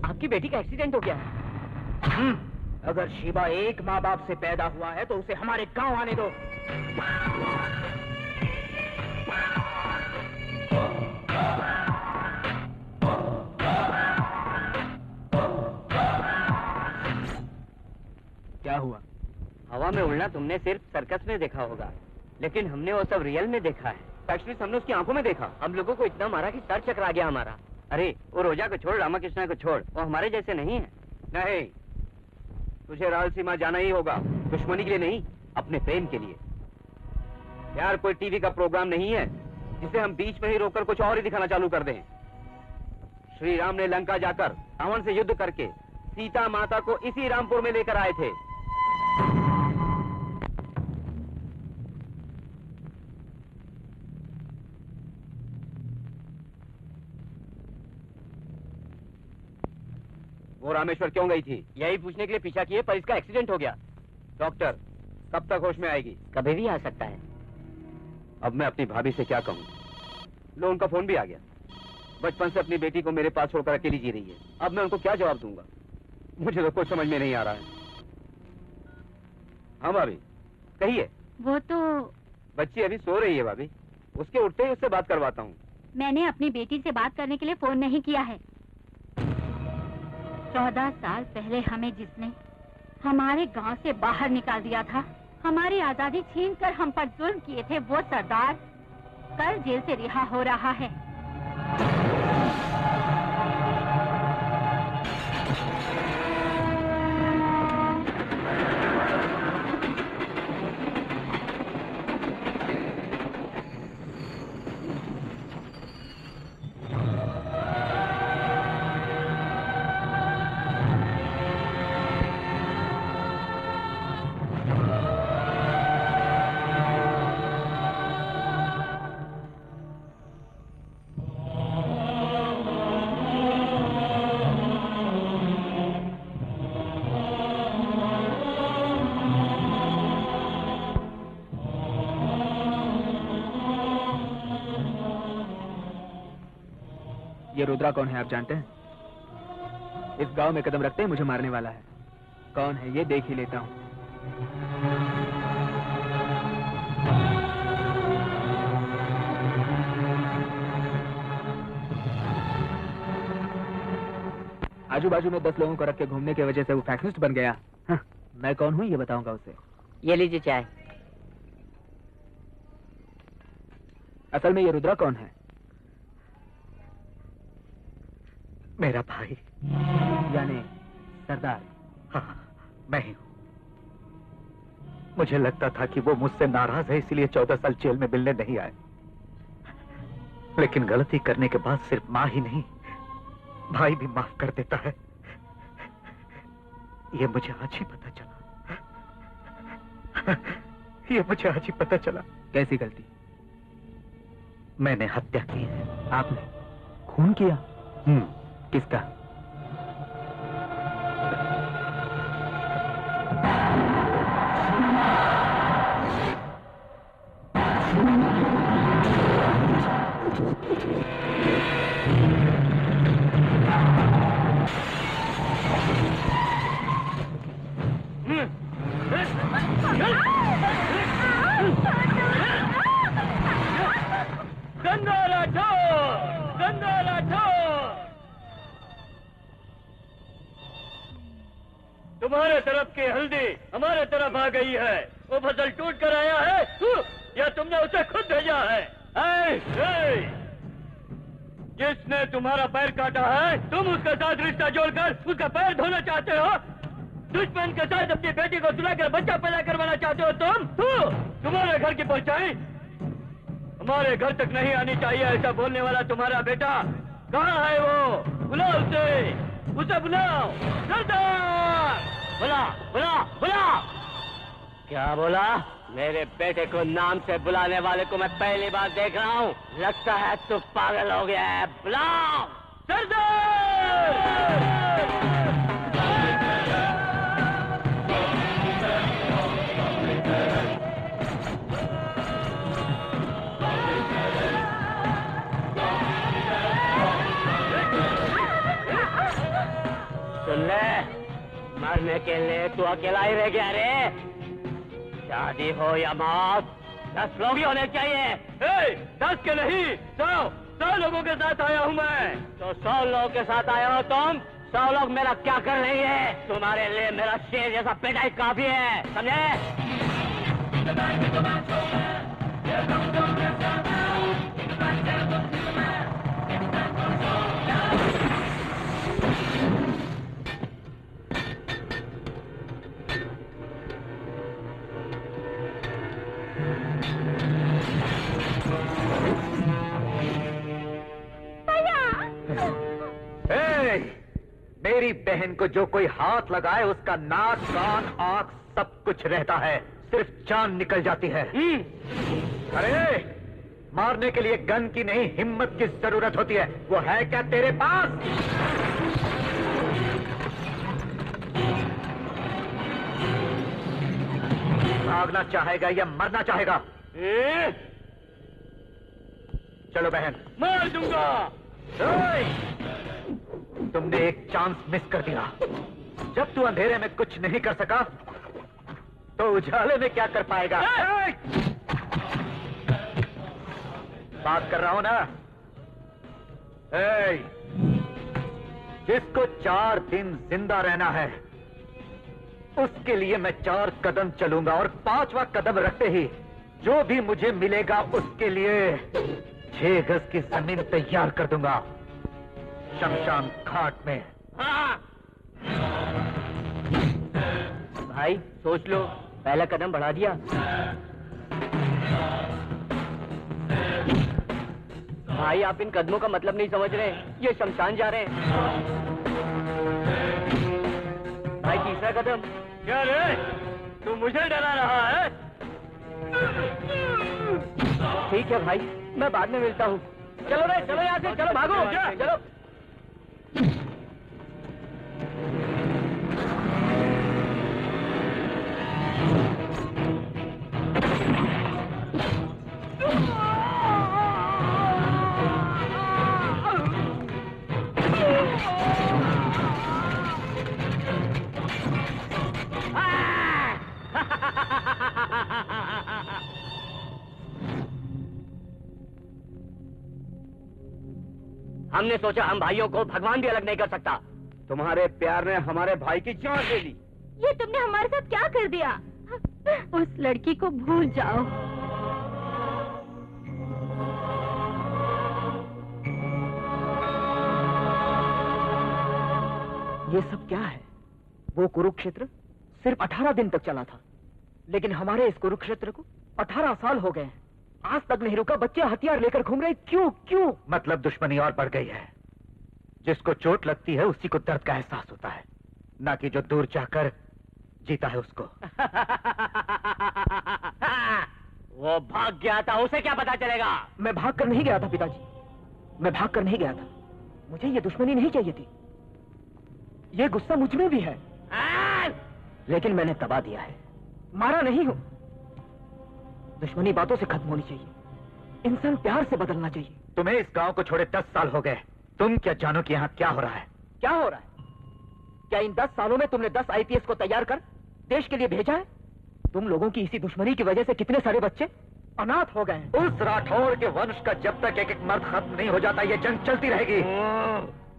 आपकी बेटी का एक्सीडेंट हो गया है। अगर शिवा एक माँ बाप से पैदा हुआ है तो उसे हमारे गांव आने दो। क्या हुआ? हवा में उड़ना तुमने सिर्फ सर्कस में देखा होगा, लेकिन हमने वो सब रियल में देखा है। स्पेशलिस्ट हमने उसकी आंखों में देखा। हम लोगों को इतना मारा कि सर चकरा गया हमारा। अरे वो रोजा को छोड़, रामाकृष्णा को छोड़, वो हमारे जैसे नहीं है। नहीं, तुझे रायलसीमा जाना ही होगा, दुश्मनी के लिए नहीं, अपने प्रेम के लिए। यार कोई टीवी का प्रोग्राम नहीं है जिसे हम बीच में ही रोककर कुछ और ही दिखाना चालू कर दें। श्री राम ने लंका जाकर रावण से युद्ध करके सीता माता को इसी रामपुर में लेकर आए थे। वो रामेश्वर क्यों गई थी? यही पूछने के लिए पीछा किए, पर इसका एक्सीडेंट हो गया। डॉक्टर कब तक होश में आएगी? कभी भी आ सकता है। अब मैं अपनी भाभी से क्या कहूँ? लो, उनका फोन भी आ गया। बचपन से अपनी बेटी को मेरे पास छोड़कर अकेली जी रही है। अब मैं उनको क्या जवाब दूंगा? मुझे तो कुछ समझ में नहीं आ रहा है। हाँ भाभी, कहिए। वो तो बच्ची अभी सो रही है भाभी, उसके उठते ही उससे बात करवाता हूँ। मैंने अपनी बेटी से बात करने के लिए फोन नहीं किया है। 14 साल पहले हमें जिसने हमारे गांव से बाहर निकाल दिया था, हमारी आजादी छीनकर हम पर जुल्म किए थे, वो सरदार कल जेल से रिहा हो रहा है। ये रुद्रा कौन है आप जानते हैं? इस गांव में कदम रखते ही मुझे मारने वाला है। कौन है ये देख ही लेता हूँ। आजू बाजू में 10 लोगों को रख के घूमने की वजह से वो फैक्शनिस्ट बन गया। हाँ, मैं कौन हूँ ये बताऊंगा उसे। ये लीजिए चाय। असल में ये रुद्रा कौन है? मेरा भाई। यानी सरदार? हाँ, मैं ही हूँ। मुझे लगता था कि वो मुझसे नाराज है, इसलिए 14 साल जेल में मिलने नहीं आए। लेकिन गलती करने के बाद सिर्फ माँ ही नहीं, भाई भी माफ कर देता है। ये मुझे आज ही पता चला। ये मुझे आज ही पता चला। कैसी गलती? मैंने हत्या की है। आपने खून किया? किसका? गंगा राठौर! गंगा राठौर! तुम्हारे तरफ की हल्दी हमारे तरफ आ गई है। वो फसल टूट कर आया है या तुमने उसे खुद भेजा है? जिसने तुम्हारा पैर काटा है, तुम उसके साथ रिश्ता जोड़कर उसका पैर धोना चाहते हो? दुश्मन के साथ अपनी बेटी को सुलाकर बच्चा पैदा करवाना चाहते हो तुम? तुम्हारे घर की परछाई हमारे घर तक नहीं आनी चाहिए, ऐसा बोलने वाला तुम्हारा बेटा कहाँ है? वो बुलाओ उसे बुलाओ। सरदार! बुला बुला बुला! क्या बोला? मेरे बेटे को नाम से बुलाने वाले को मैं पहली बार देख रहा हूँ। लगता है तू पागल हो गया है। बुलाओ सरदार! सुन ले, मरने के लिए तू अकेला ही रह गया रे। शादी हो या मौत, 10 लोग ही होने चाहिए। 10 के नहीं, 100 लोगों के साथ आया हूँ मैं। तो 100 लोगों के साथ आया हो तुम। 100 लोग मेरा क्या कर रही है? तुम्हारे लिए मेरा शेर जैसा पेटा ही काफी है, समझे? मेरी बहन को जो कोई हाथ लगाए उसका नाक, कान, आंख सब कुछ रहता है, सिर्फ जान निकल जाती है। अरे मारने के लिए गन की नहीं, हिम्मत की जरूरत होती है। वो है क्या तेरे पास? भागना चाहेगा या मरना चाहेगा? चलो बहन। मार दूंगा। तुमने एक चांस मिस कर दिया। जब तू अंधेरे में कुछ नहीं कर सका तो उजाले में क्या कर पाएगा? बात कर रहा हूं ना। जिसको 4 दिन जिंदा रहना है उसके लिए मैं 4 कदम चलूंगा और 5वां कदम रखते ही जो भी मुझे मिलेगा उसके लिए 6 गज की जमीन तैयार कर दूंगा शमशान घाट में। भाई सोच लो, पहला कदम बढ़ा दिया। भाई आप इन कदमों का मतलब नहीं समझ रहे, ये शमशान जा रहे हैं। भाई तीसरा कदम। क्या रे, तू मुझे डरा रहा है? ठीक है भाई, मैं बाद में मिलता हूँ। चलो रे, चलो यहाँ से, चलो भागो, चलो। हमने सोचा हम भाइयों को भगवान भी अलग नहीं कर सकता। तुम्हारे प्यार ने हमारे भाई की जान ले ली। ये तुमने हमारे साथ क्या कर दिया? उस लड़की को भूल जाओ। ये सब क्या है? वो कुरुक्षेत्र सिर्फ 18 दिन तक चला था, लेकिन हमारे इस कुरुक्षेत्र को 18 साल हो गए हैं। आज तक नहीं रुका, बच्चे हथियार लेकर घूम रहे। क्यों क्यों? मतलब दुश्मनी और बढ़ गई है। जिसको चोट लगती है उसी को दर्द का एहसास होता है, ना कि जो दूर जाकर जीता है उसको। वो भाग गया था, उसे क्या पता चलेगा? मैं भाग कर नहीं गया था पिताजी, मैं भाग कर नहीं गया था। मुझे ये दुश्मनी नहीं चाहिए थी। ये गुस्सा मुझ में भी है, लेकिन मैंने दबा दिया है, मारा नहीं हूं। दुश्मनी बातों से खत्म होनी चाहिए, इंसान प्यार से बदलना चाहिए। तुम्हें इस गांव को छोड़े 10 साल हो गए, तुम क्या जानो कि यहाँ क्या हो रहा है? क्या हो रहा है? क्या इन 10 सालों में तुमने 10 आईपीएस को तैयार कर देश के लिए भेजा है? तुम लोगों की इसी दुश्मनी की वजह से कितने सारे बच्चे अनाथ हो गए हैं। उस राठौर के वंश का जब तक एक एक मर्द खत्म नहीं हो जाता, ये जंग चलती रहेगी।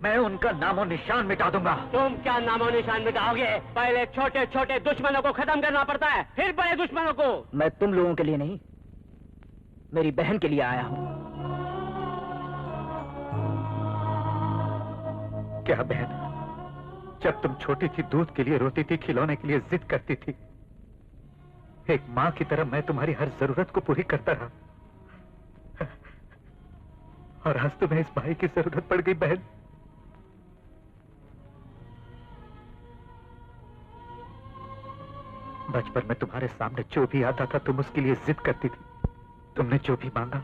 मैं उनका नामो निशान मिटा दूंगा। तुम क्या नामो निशान मिटाओगे? पहले छोटे छोटे दुश्मनों को खत्म करना पड़ता है, फिर बड़े दुश्मनों को। मैं तुम लोगों के लिए नहीं, मेरी बहन के लिए आया हूं। क्या बहन? जब तुम छोटी थी, दूध के लिए रोती थी, खिलौने के लिए जिद करती थी, एक माँ की तरह मैं तुम्हारी हर जरूरत को पूरी करता रहा, और आज तुम्हें इस भाई की जरूरत पड़ गई बहन। बचपन में तुम्हारे सामने जो भी आता था, तुम उसके लिए जिद करती थी। तुमने जो भी मांगा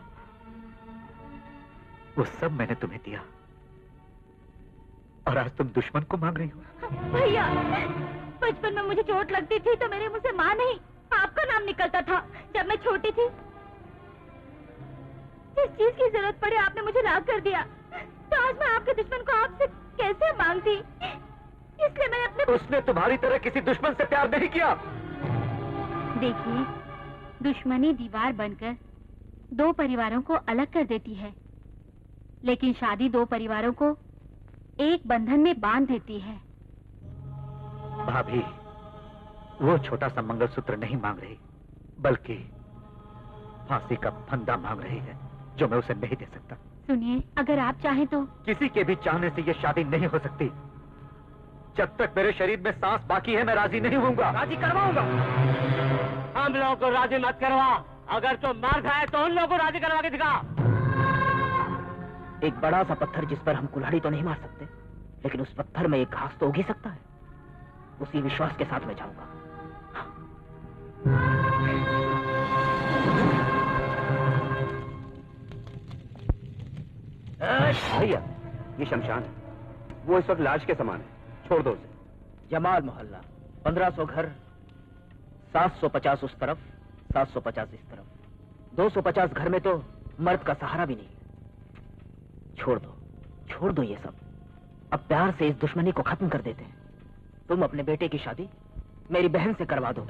वो सब मैंने तुम्हें दिया, और आज तुम दुश्मन को मांग रही हो। भैया, बचपन में मुझे चोट लगती थी तो मेरे मुंह से माँ नहीं आपका नाम निकलता था। जब मैं छोटी थी, जिस चीज की जरूरत पड़े आपने मुझे ला कर दिया, तो आज मैं आपके दुश्मन को आपसे कैसे मांगती? इसलिए मैंने अपने... उसने तुम्हारी तरह किसी दुश्मन से प्यार नहीं किया। देखिए, दुश्मनी दीवार बनकर दो परिवारों को अलग कर देती है, लेकिन शादी दो परिवारों को एक बंधन में बांध देती है। भाभी, वो छोटा सा मंगलसूत्र नहीं मांग रही, बल्कि फांसी का फंदा मांग रही है, जो मैं उसे नहीं दे सकता। सुनिए, अगर आप चाहें तो... किसी के भी चाहने से ये शादी नहीं हो सकती। जब तक मेरे शरीर में सांस बाकी है, मैं राजी नहीं होऊंगा। राजी करवाऊंगा। हम लोगों को राजी मत करवा। अगर तुम मार खाए तो उन लोगों को राजी करवा के दिखा। एक बड़ा सा पत्थर जिस पर हम कुल्हाड़ी तो नहीं मार सकते, लेकिन उस पत्थर में एक घास तो उग ही सकता है। उसी विश्वास के साथ मैं जाऊंगा। भैया, ये शमशान है, वो इस वक्त लाश के समान है, छोड़ दो उसे। जमाल मोहल्ला, 1500 घर, 750 उस तरफ, 750 इस तरफ, 250 घर में तो मर्द का सहारा भी नहीं। छोड़ दो ये सब। अब प्यार से इस दुश्मनी को खत्म कर देते हैं। तुम अपने बेटे की शादी मेरी बहन से करवा दो।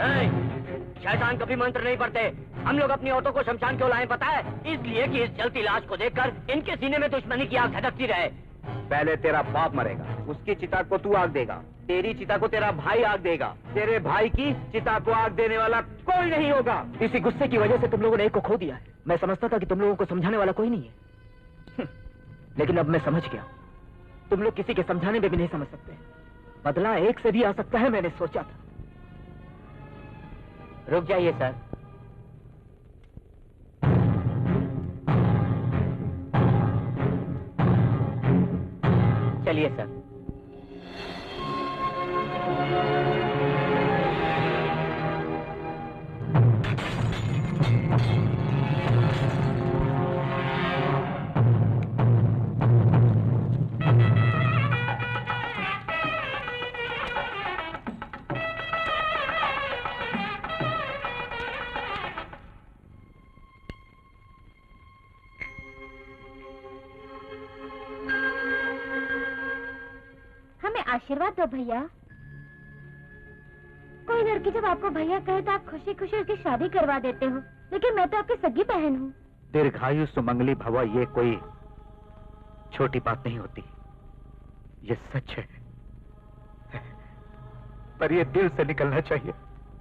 शैतान कभी मंत्र नहीं पढ़ते। हम लोग अपनी औरतों को शमशान क्यों लाएं पता है? इसलिए कि इस जलती लाश को देखकर इनके सीने में दुश्मनी की आग धधकती रहे। पहले तेरा बाप मरेगा, उसकी चिता को तू आग देगा, तेरी चिता को तेरा भाई आग देगा, तेरे भाई की चिता को आग देने वाला कोई नहीं होगा। इसी गुस्से की वजह से तुम लोगों ने एक को खो दिया है। मैं समझता था कि तुम लोगों को समझाने वाला कोई नहीं है, लेकिन अब मैं समझ गया, तुम लोग किसी के समझाने में भी नहीं समझ सकते। बदला एक से भी आ सकता है, मैंने सोचा था। रुक जाइए सर। चलिए सर। आशीर्वाद दो भैया। कोई लड़की जब आपको भैया कहे तो आप खुशी खुशी उसकी शादी करवा देते हो, लेकिन मैं तो आपकी सगी बहन हूँ। दीर्घायु सुमंगली भवा, ये कोई छोटी बात नहीं होती, ये सच है, पर ये दिल से निकलना चाहिए।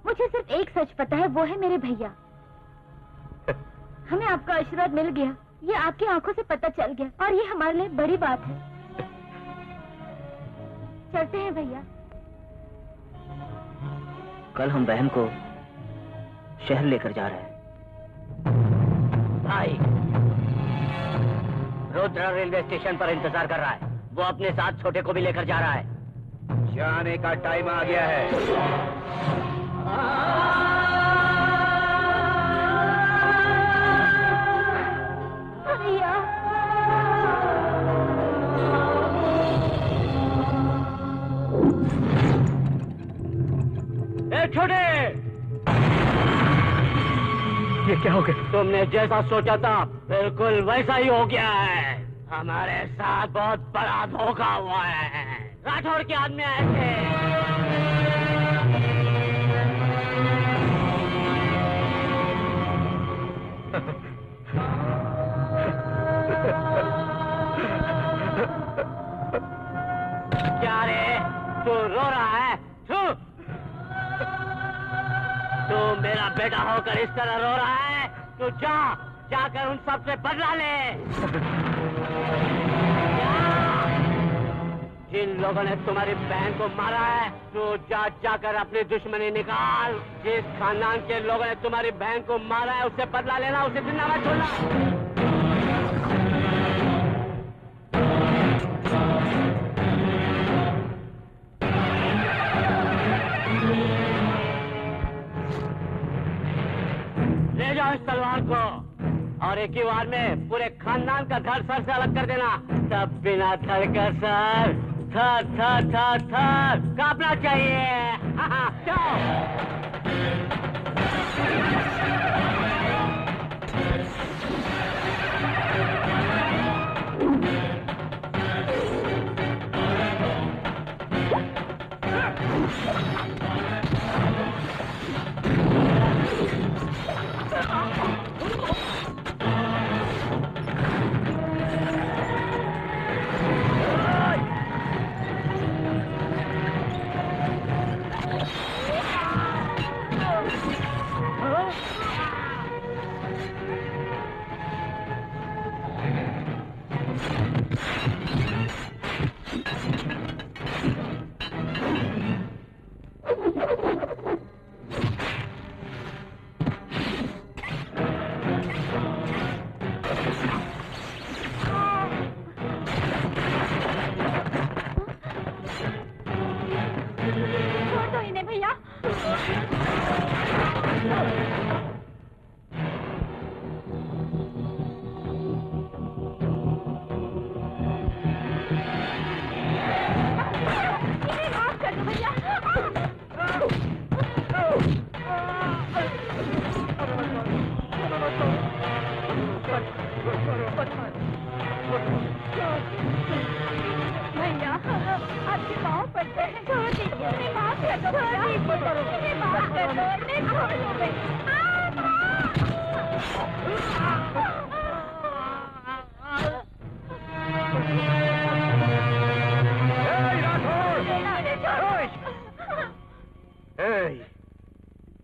मुझे सिर्फ एक सच पता है, वो है मेरे भैया। हमें आपका आशीर्वाद मिल गया, ये आपकी आंखों से पता चल गया, और ये हमारे लिए बड़ी बात है। चलते हैं भैया। कल हम बहन को शहर लेकर जा रहे हैं। भाई, रुद्र रेलवे स्टेशन पर इंतजार कर रहा है। वो अपने साथ छोटे को भी लेकर जा रहा है। जाने का टाइम आ गया है। ये क्या हो गया? तुमने जैसा सोचा था बिल्कुल वैसा ही हो गया है। हमारे साथ बहुत बड़ा धोखा हुआ है। राठौड़ के आदमी आए थे। क्या रे, तू रो रहा है? तू मेरा बेटा होकर इस तरह रो रहा है? तू जाकर उन सब से बदला ले। जिन लोगों ने तुम्हारी बहन को मारा है, तू जाकर अपनी दुश्मनी निकाल। जिस खानदान के लोगों ने तुम्हारी बहन को मारा है उससे बदला लेना, उसे जिंदा मत छोड़ना। ले जाओ इस तलवार को और एक ही बार में पूरे खानदान का धड़ सर से अलग कर देना। तब बिना धड़ का सर थर थर थर थर कांपना चाहिए। जाओ।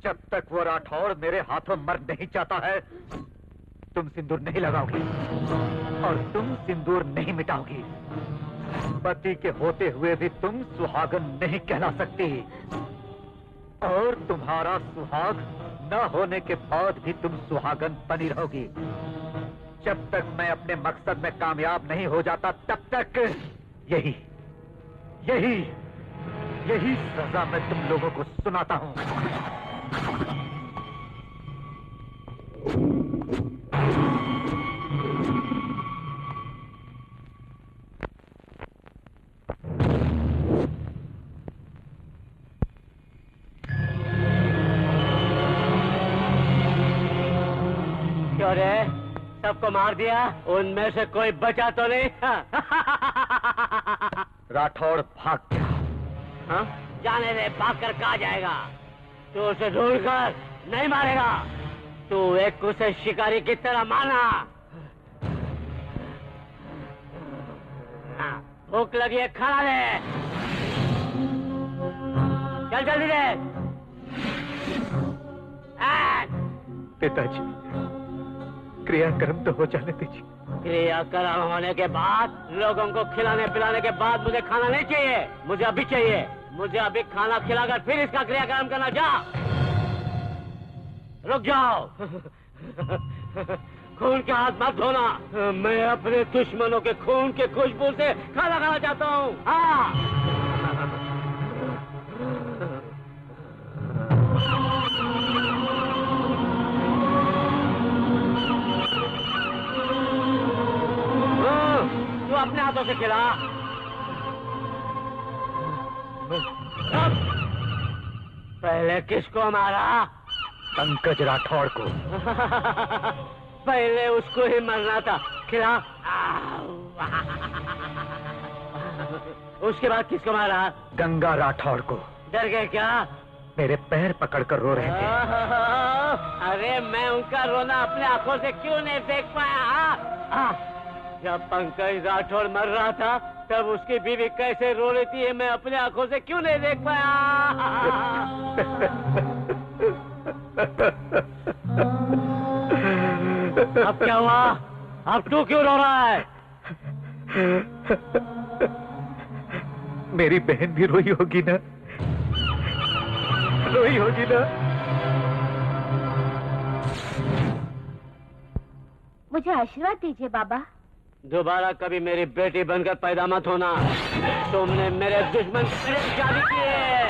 जब तक वो राठौड़ मेरे हाथों मर नहीं चाहता है, तुम सिंदूर नहीं लगाओगी और तुम सिंदूर नहीं मिटाओगी। पति के होते हुए भी तुम सुहागन नहीं कहला सकती और तुम्हारा सुहाग न होने के बाद भी तुम सुहागन बनी रहोगी। जब तक मैं अपने मकसद में कामयाब नहीं हो जाता तब तक यही यही यही सजा मैं तुम लोगों को सुनाता हूं। क्यों रे, सबको मार दिया? उनमें से कोई बचा तो नहीं? राठौड़ भाग गया। हाँ? जाने दे, भाग कर कहाँ जाएगा? तू उसे ढूंढ कर नहीं मारेगा। तू एक उसे शिकारी की तरह माना। भूख लगी है, खाना दे। चल जल्दी दे। पिताजी, क्रियाक्रम तो हो जाने दीजिए। क्रियाक्रम होने के बाद, लोगों को खिलाने पिलाने के बाद मुझे खाना नहीं चाहिए। मुझे अभी चाहिए। मुझे अभी खाना खिलाकर फिर इसका क्रियाक्रम करना। जा, रुक जाओ। खून के हाथ मत धोना। मैं अपने दुश्मनों के खून के खुशबू से खाना खाना चाहता हूँ। हाँ, तू अपने हाथों से खिला। पहले किसको मारा? पंकज राठौड़ को। पहले उसको ही मरना था, खिला। उसके बाद किसको मारा? गंगा राठौड़ को। डर गए क्या? मेरे पैर पकड़कर रो रहे थे। अरे मैं उनका रोना अपने आंखों से क्यों नहीं देख पाया? जब पंकज राठौड़ मर रहा था तब उसकी बीवी कैसे रो रही थी मैं अपने आंखों से क्यों नहीं देख पाया? अब क्या हुआ? अब तू क्यों रो रहा है? मेरी बहन भी रोई होगी ना? रोई होगी ना? मुझे आशीर्वाद दीजिए बाबा। दोबारा कभी मेरी बेटी बनकर पैदा मत होना। तुमने मेरे दुश्मन से शादी की है।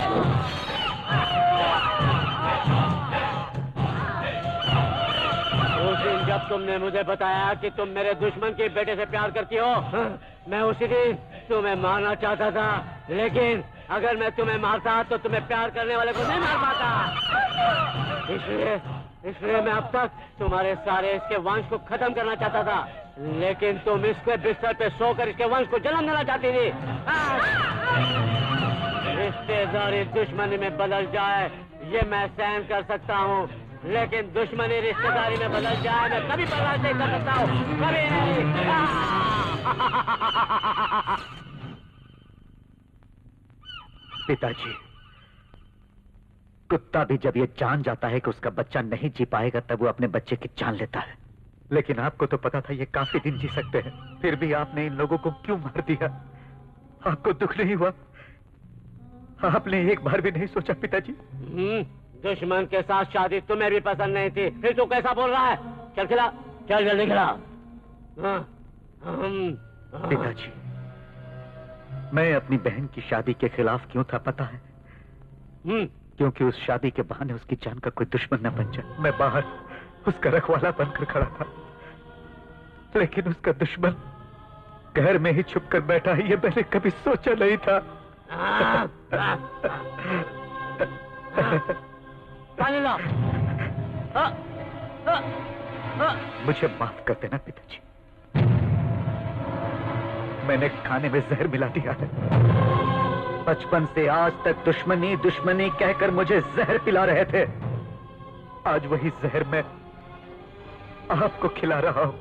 उस दिन जब तुमने मुझे बताया कि तुम मेरे दुश्मन के बेटे से प्यार करती हो, मैं उसी दिन तुम्हें मारना चाहता था, लेकिन अगर मैं तुम्हें मारता तो तुम्हें प्यार करने वाले को नहीं मार पाता। इसलिए मैं अब तक तुम्हारे सारे इसके वंश को खत्म करना चाहता था, लेकिन तुम इसके बिस्तर पे सोकर इसके वंश को जन्म देना चाहती थी। रिश्तेदारी दुश्मनी में बदल जाए ये मैं सहन कर सकता हूँ, लेकिन दुश्मनी रिश्तेदारी में बदल जाए मैं कभी बर्दाश्त नहीं कर सकता हूँ, कभी नहीं। पिताजी, कुत्ता भी जब ये जान जाता है कि उसका बच्चा नहीं जी पाएगा तब वो अपने बच्चे की जान लेता है, लेकिन आपको तो पता था ये काफी दिन जी सकते हैं, फिर भी आपने इन लोगों को क्यों मार दिया? आपको दुख नहीं हुआ? आपने एक बार भी नहीं सोचा पिताजी? दुश्मन के साथ शादी तुम्हें भी पसंद नहीं थी, फिर तू कैसा बोल रहा है? चल खिला, चल जल्दी खिला। पिताजी, मैं अपनी बहन की शादी के खिलाफ क्यों था पता है? क्योंकि उस शादी के बहाने उसकी जान का कोई दुश्मन न बन जाए। मैं बाहर उसका रखवाला बनकर खड़ा था, लेकिन उसका दुश्मन घर में ही छुपकर बैठा है, ये मैंने कभी सोचा नहीं था। पानी ला। मुझे माफ कर देना पिताजी, मैंने खाने में जहर मिला दिया है। बचपन से आज तक दुश्मनी दुश्मनी कहकर मुझे जहर पिला रहे थे, आज वही जहर मैं आपको खिला रहा हूं,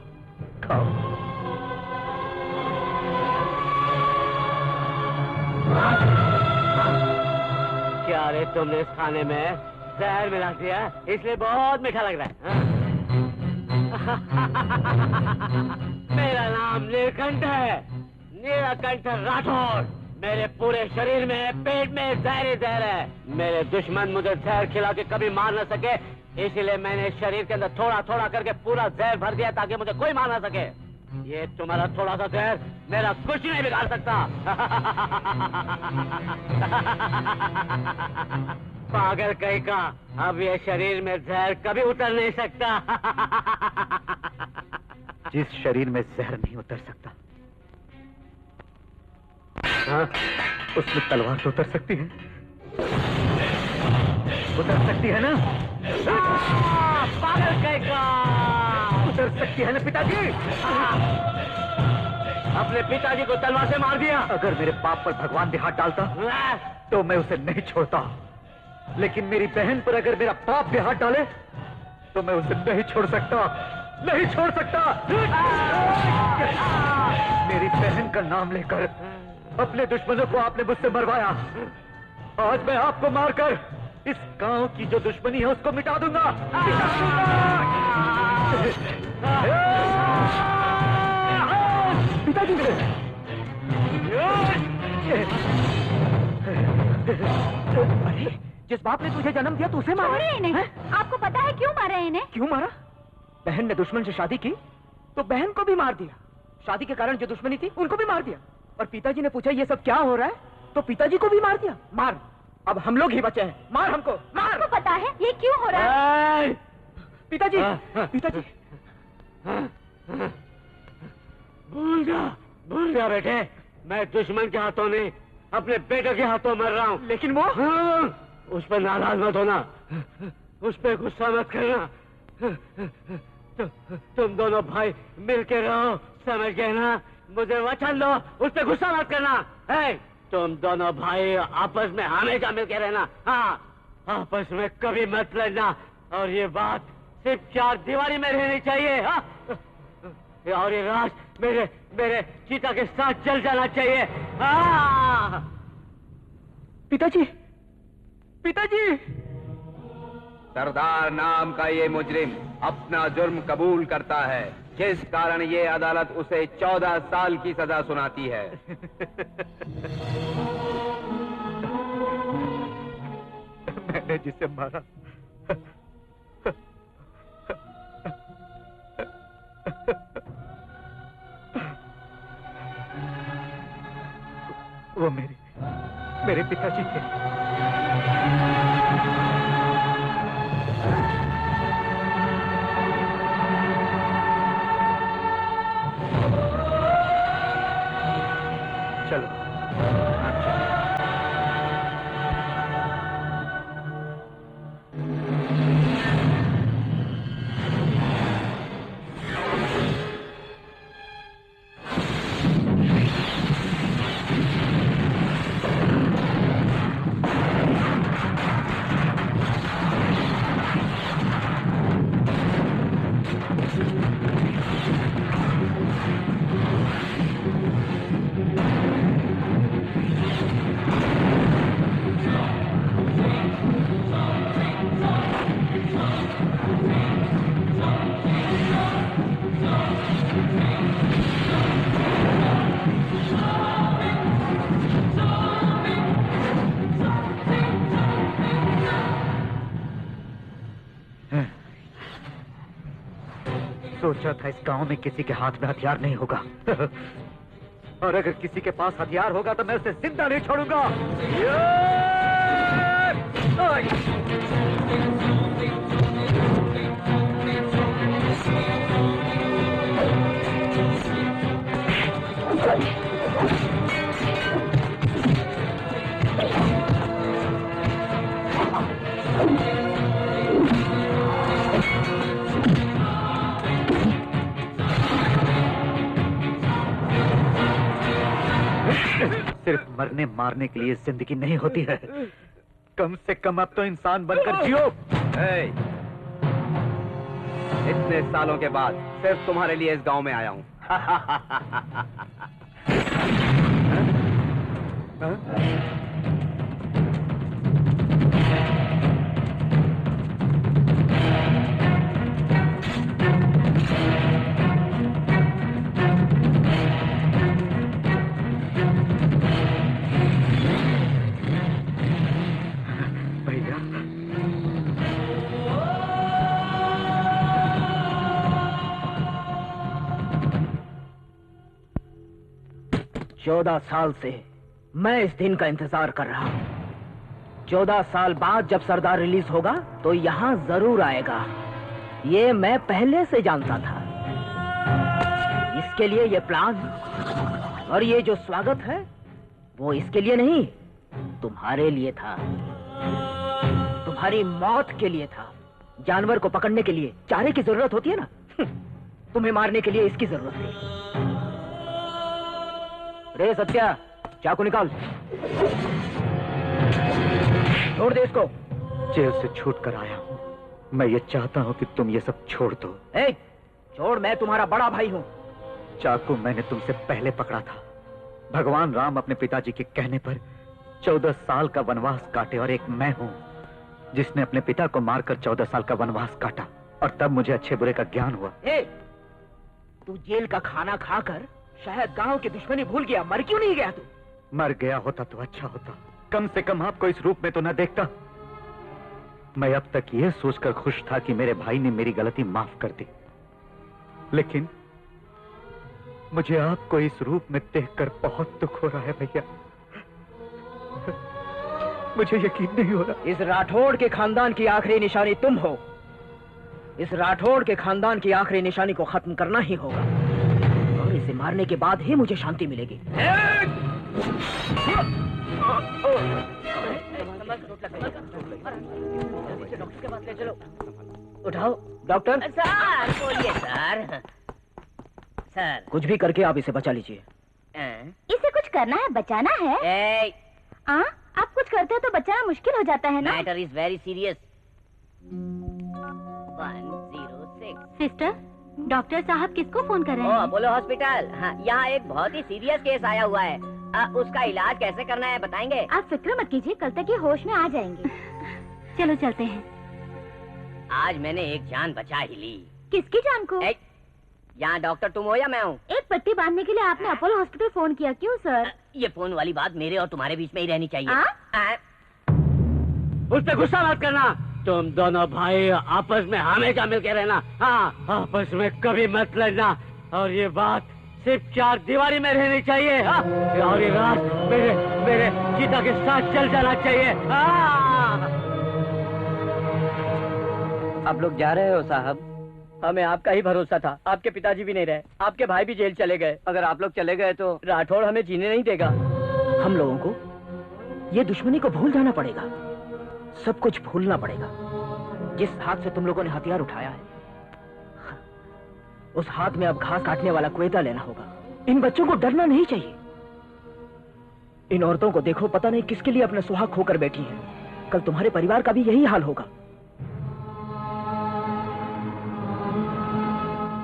खाओ। क्या रे, तुमने इस खाने में जहर मिला दिया इसलिए बहुत मीठा लग रहा है। मेरा नाम नीलकंठ है, नीलकंठ राठौड़। मेरे पूरे शरीर में पेट में जहर ही जहर है। मेरे दुश्मन मुझे जहर खिला के कभी मार न सके, इसीलिए मैंने शरीर के अंदर थोड़ा थोड़ा करके पूरा जहर भर दिया ताकि मुझे कोई मार न सके। ये तुम्हारा थोड़ा सा जहर मेरा कुछ नहीं बिगाड़ सकता। पागल कहीं का, अब ये शरीर में जहर कभी उतर नहीं सकता। जिस शरीर में जहर नहीं उतर सकता, हाँ, उसमें तलवार तो उतर सकती है, उतर सकती है ना? पागल कहीं का, उतर सकती है ना पिताजी? अपने पिताजी को तलवार से मार दिया। अगर मेरे बाप पर भगवान भी हाथ डालता तो मैं उसे नहीं छोड़ता, लेकिन मेरी बहन पर अगर मेरा बाप भी हाथ डाले तो मैं उसे नहीं छोड़ सकता, नहीं छोड़ सकता। मेरी बहन का नाम लेकर अपने दुश्मनों को आपने मुझसे मरवाया, आज मैं आपको मारकर इस गांव की जो दुश्मनी है उसको मिटा दूंगा, मिटा दूंगा। पिताजी, अरे जिस बाप ने तुझे जन्म दिया तू उसे मारा? छोड़िए इन्हें। आपको पता है क्यों मारा है इन्हें? क्यों मारा? बहन ने दुश्मन से शादी की तो बहन को भी मार दिया, शादी के कारण जो दुश्मनी थी उनको भी मार दिया, और पिताजी ने पूछा ये सब क्या हो रहा है तो पिताजी को भी मार दिया। मार, अब हम लोग ही बचे हैं, मार हमको, मार। आपको पता है ये क्यों हो रहा है? पिताजी, पिताजी। भूल जा बेटे, मैं दुश्मन के हाथों नहीं अपने बेटे के हाथों मर रहा हूँ। लेकिन वो उस पर नाराज मत होना, उस पे गुस्सा मत करना। तुम दोनों भाई मिलके रहो, समझ गए ना? मुझे वचन दो, उस पे गुस्सा मत करना। है, तुम दोनों भाई आपस में हमेशा मिलके रहना। हाँ, आपस में कभी मत लड़ना, और ये बात सिर्फ 4 दीवारी में रहनी चाहिए। हाँ? और ये राज मेरे मेरे चिता के साथ जल जाना चाहिए। हाँ। पिताजी, पिताजी! सरदार नाम का ये मुजरिम अपना जुर्म कबूल करता है, जिस कारण ये अदालत उसे 14 साल की सजा सुनाती है। मैंने जिसे मारा वो मेरे पिताजी थे। चलो। सोचा था इस गांव में किसी के हाथ में हथियार नहीं होगा। और अगर किसी के पास हथियार होगा तो मैं उसे जिंदा नहीं छोड़ूंगा। सिर्फ मरने मारने के लिए जिंदगी नहीं होती है, कम से कम अब तो इंसान बनकर जियो। इतने सालों के बाद सिर्फ तुम्हारे लिए इस गांव में आया हूं। भैया, 14 साल से मैं इस दिन का इंतजार कर रहा हूं। 14 साल बाद जब सरदार रिलीज होगा तो यहां जरूर आएगा, ये मैं पहले से जानता था। इसके लिए ये प्लान और ये जो स्वागत है वो इसके लिए नहीं, तुम्हारे लिए था, तुम्हारी मौत के लिए था। जानवर को पकड़ने के लिए चारे की जरूरत होती है ना, तुम्हें मारने के लिए इसकी जरूरत थी। रे सत्या, चाकू निकाल, छोड़ दे इसको। जेल से छूट कर आया हूं, मैं ये चाहता हूं कि तुम ये सब छोड़ दो। छोड़, मैं तुम्हारा बड़ा भाई हूं। चाकू मैंने तुमसे पहले पकड़ा था। भगवान राम अपने पिताजी के कहने पर 14 साल का वनवास काटे, और एक मैं हूं जिसने अपने पिता को मारकर 14 साल का वनवास काटा, और तब मुझे अच्छे बुरे का ज्ञान हुआ। तू जेल का खाना खाकर शायद गांव की दुश्मनी भूल गया, मर क्यों नहीं गया तू? मर गया होता तो अच्छा होता, कम से कम आपको इस रूप में तो न देखता। मैं अब तक यह सोचकर खुश था कि मेरे भाई ने मेरी गलती माफ कर दी, लेकिन मुझे आपको इस रूप में देखकर बहुत दुख हो रहा है भैया। मुझे यकीन नहीं हो रहा। इस राठौड़ के खानदान की आखिरी निशानी तुम हो। इस राठौड़ के खानदान की आखिरी निशानी को खत्म करना ही होगा, और इसे मारने के बाद ही मुझे शांति मिलेगी। डॉक्टर के पास ले चलो। उठाओ डॉक्टर। सर बोलिए सर। सर कुछ भी करके आप इसे बचा लीजिए। इसे कुछ करना है, बचाना है। आप कुछ करते हो तो बचाना मुश्किल हो जाता है ना। Matter is very serious. 106। Sister, doctor साहब किसको फोन कर रहे हैं? Apollo hospital. हाँ, यहाँ एक बहुत ही सीरियस केस आया हुआ है। उसका इलाज कैसे करना है बताएंगे? आप फिक्र मत कीजिए, कल तक ये होश में आ जाएंगे। चलो चलते हैं। आज मैंने एक जान बचा ही ली। किसकी जान को? यहाँ डॉक्टर तुम हो या मैं हूँ? एक पट्टी बांधने के लिए आपने अपोलो हॉस्पिटल फोन किया, क्यों सर? ये फोन वाली बात मेरे और तुम्हारे बीच में ही रहनी चाहिए। उससे गुस्सा मत करना। तुम दोनों भाई आपस में हमेशा मिलके रहना। हाँ, आपस में कभी मत लड़ना। और ये बात सिर्फ 4 दीवारी में रहनी चाहिए। हाँ? और ये रात मेरे चिता के साथ चल जाना चाहिए। हाँ। आप लोग जा रहे हो साहब? हमें आपका ही भरोसा था। आपके पिताजी भी नहीं रहे, आपके भाई भी जेल चले गए। अगर आप लोग चले गए तो राठौड़ हमें जीने नहीं देगा। हम लोगों को ये दुश्मनी को भूल जाना पड़ेगा, सब कुछ भूलना पड़ेगा। जिस हाथ से तुम लोगों ने हथियार उठाया है, उस हाथ में अब घास काटने वाला क्वेता लेना होगा। इन बच्चों को डरना नहीं चाहिए। इन औरतों को देखो, पता नहीं किसके लिए अपना सुहाग खोकर बैठी हैं। कल तुम्हारे परिवार का भी यही हाल होगा।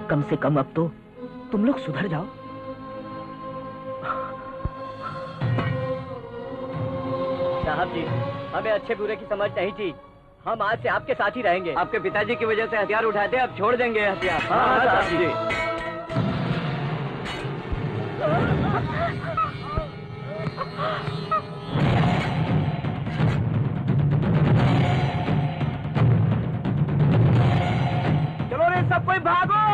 कम से कम अब तो तुम लोग सुधर जाओ। साहब जी, हमें अच्छे बुरे की समझ नहीं थी। हम आज से आपके साथ ही रहेंगे। आपके पिताजी की वजह से हथियार उठाए थे, अब छोड़ देंगे हथियार। हाँ साहब जी। चलो रे सब कोई भागो।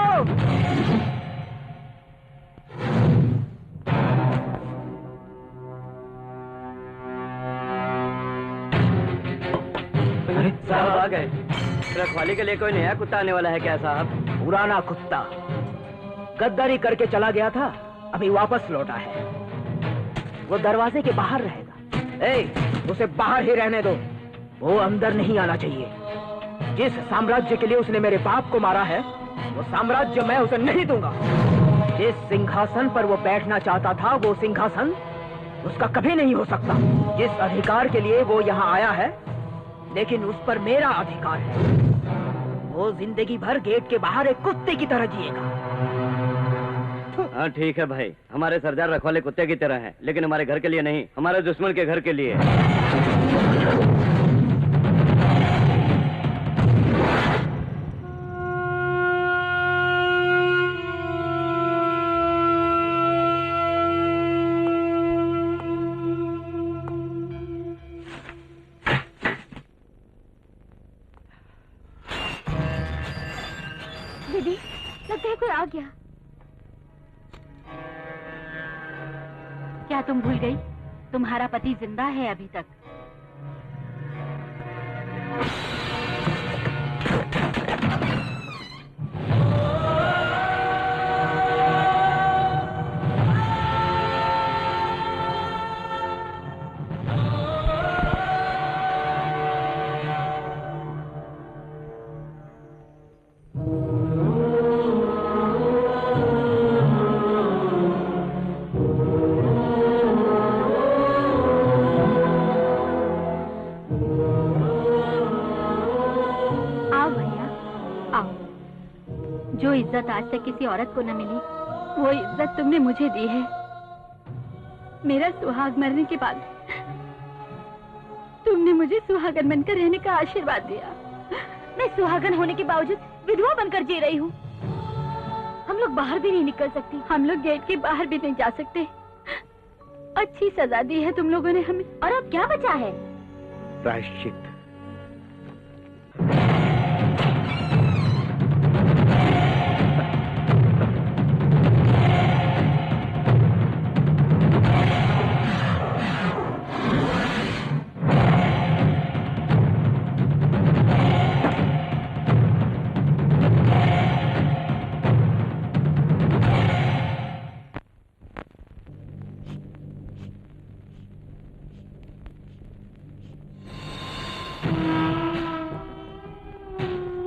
साहब आ गए। रखवाली के लिए कोई नया कुत्ता आने वाला है क्या साहब? पुराना कुत्ता गद्दारी करके चला गया था, अभी वापस लौटा है। वो दरवाजे के बाहर रहेगा। उसे बाहर ही रहने दो, वो अंदर नहीं आना चाहिए। जिस साम्राज्य के लिए उसने मेरे बाप को मारा है, वो साम्राज्य मैं उसे नहीं दूंगा। जिस सिंहासन पर वो बैठना चाहता था, वो सिंहासन उसका कभी नहीं हो सकता। जिस अधिकार के लिए वो यहाँ आया है, लेकिन उस पर मेरा अधिकार है, वो जिंदगी भर गेट के बाहर एक कुत्ते की तरह जिएगा। हाँ ठीक है भाई, हमारे सरदार रखवाले कुत्ते की तरह हैं, लेकिन हमारे घर के लिए नहीं, हमारे दुश्मन के घर के लिए। दीदी, लगता है कोई आ गया। क्या तुम भूल गई? तुम्हारा पति जिंदा है अभी तक। जो इज्जत आज तक किसी औरत को न मिली, वो इज्जत तुमने मुझे दी है। मेरा सुहाग मरने के बाद तुमने मुझे सुहागन बनकर रहने का आशीर्वाद दिया। मैं सुहागन होने के बावजूद विधवा बनकर जी रही हूँ। हम लोग बाहर भी नहीं निकल सकती, हम लोग गेट के बाहर भी नहीं जा सकते। अच्छी सजा दी है तुम लोगों ने हमें, और अब क्या बचा है? प्रायश्चित।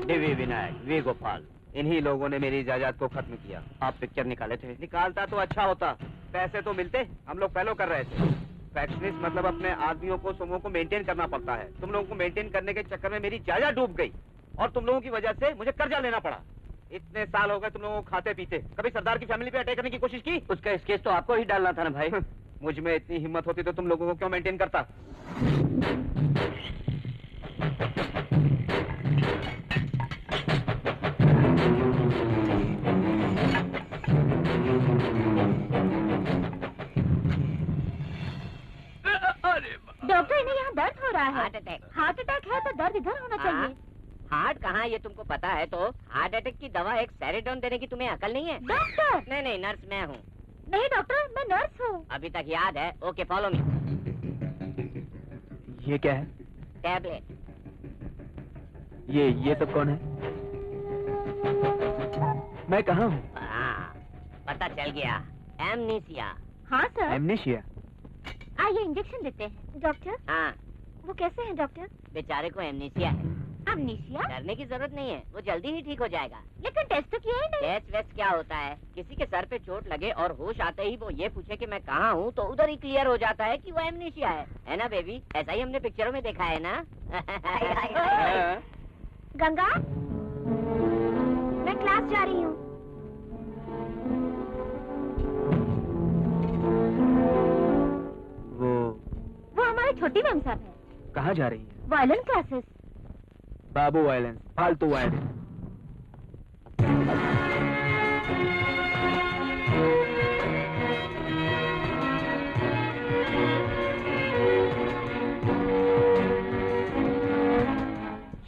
DV Vinayak, V Gopal. इन्हीं लोगों ने मेरी इजाजत को खत्म किया। आप पिक्चर निकाले थे? निकालता तो अच्छा होता, पैसे तो मिलते। हम लोग फॉलो कर रहे थे। फैक्शनिस्ट मतलब अपने आदमियों को, समूह को मेंटेन करना पड़ता है। तुम लोगों को मेंटेन करने के चक्कर में मेरी जायदाद डूब गई और तुम लोगों की वजह से मुझे कर्जा लेना पड़ा। इतने साल हो गए तुम लोगों को खाते पीते। कभी सरदार की फैमिली पे अटैक करने की कोशिश की? उसका केस तो आपको ही डालना था ना भाई। मुझ में इतनी हिम्मत होती तो तुम लोगों को क्यों मेंटेन करता? डॉक्टर, इन्हें यहाँ दर्द हो रहा है। Heart attack. हार्ट अटैक है तो दर्द इधर होना चाहिए। हार्ट कहाँ, ये तुमको पता है? तो हार्ट अटैक की दवा एक सेरेडोन देने की तुम्हें अकल नहीं है? डॉक्टर! नहीं नहीं, नर्स मैं हूँ। नहीं डॉक्टर, मैं नर्स हूँ। अभी तक याद है? Okay, follow me. ये क्या है? टैबलेट। ये सब कौन है? मैं कहाँ हूँ? पता चल गया, एमनीसिया। हाँ सर। एमनेशिया? आइए इंजेक्शन देते हैं। डॉक्टर, हाँ, वो कैसे हैं डॉक्टर? बेचारे को एमनीसिया है। अमनीशिया? डरने की जरूरत नहीं है, वो जल्दी ही ठीक हो जाएगा। लेकिन टेस्ट तो किया ही नहीं। टेस्ट वेस्ट क्या होता है? किसी के सर पे चोट लगे और होश आते ही वो ये पूछे कि मैं कहाँ हूँ, तो उधर ही क्लियर हो जाता है कि वो एमनीशिया है ना बेबी? ऐसा ही हमने पिक्चरों में देखा है ना? गंगा, मैं क्लास जा रही हूँ। वो हमारी छोटी मैम साहब है। कहाँ जा रही है? Violin classes. बाबू वायलेंस, फालतू वायलेंस।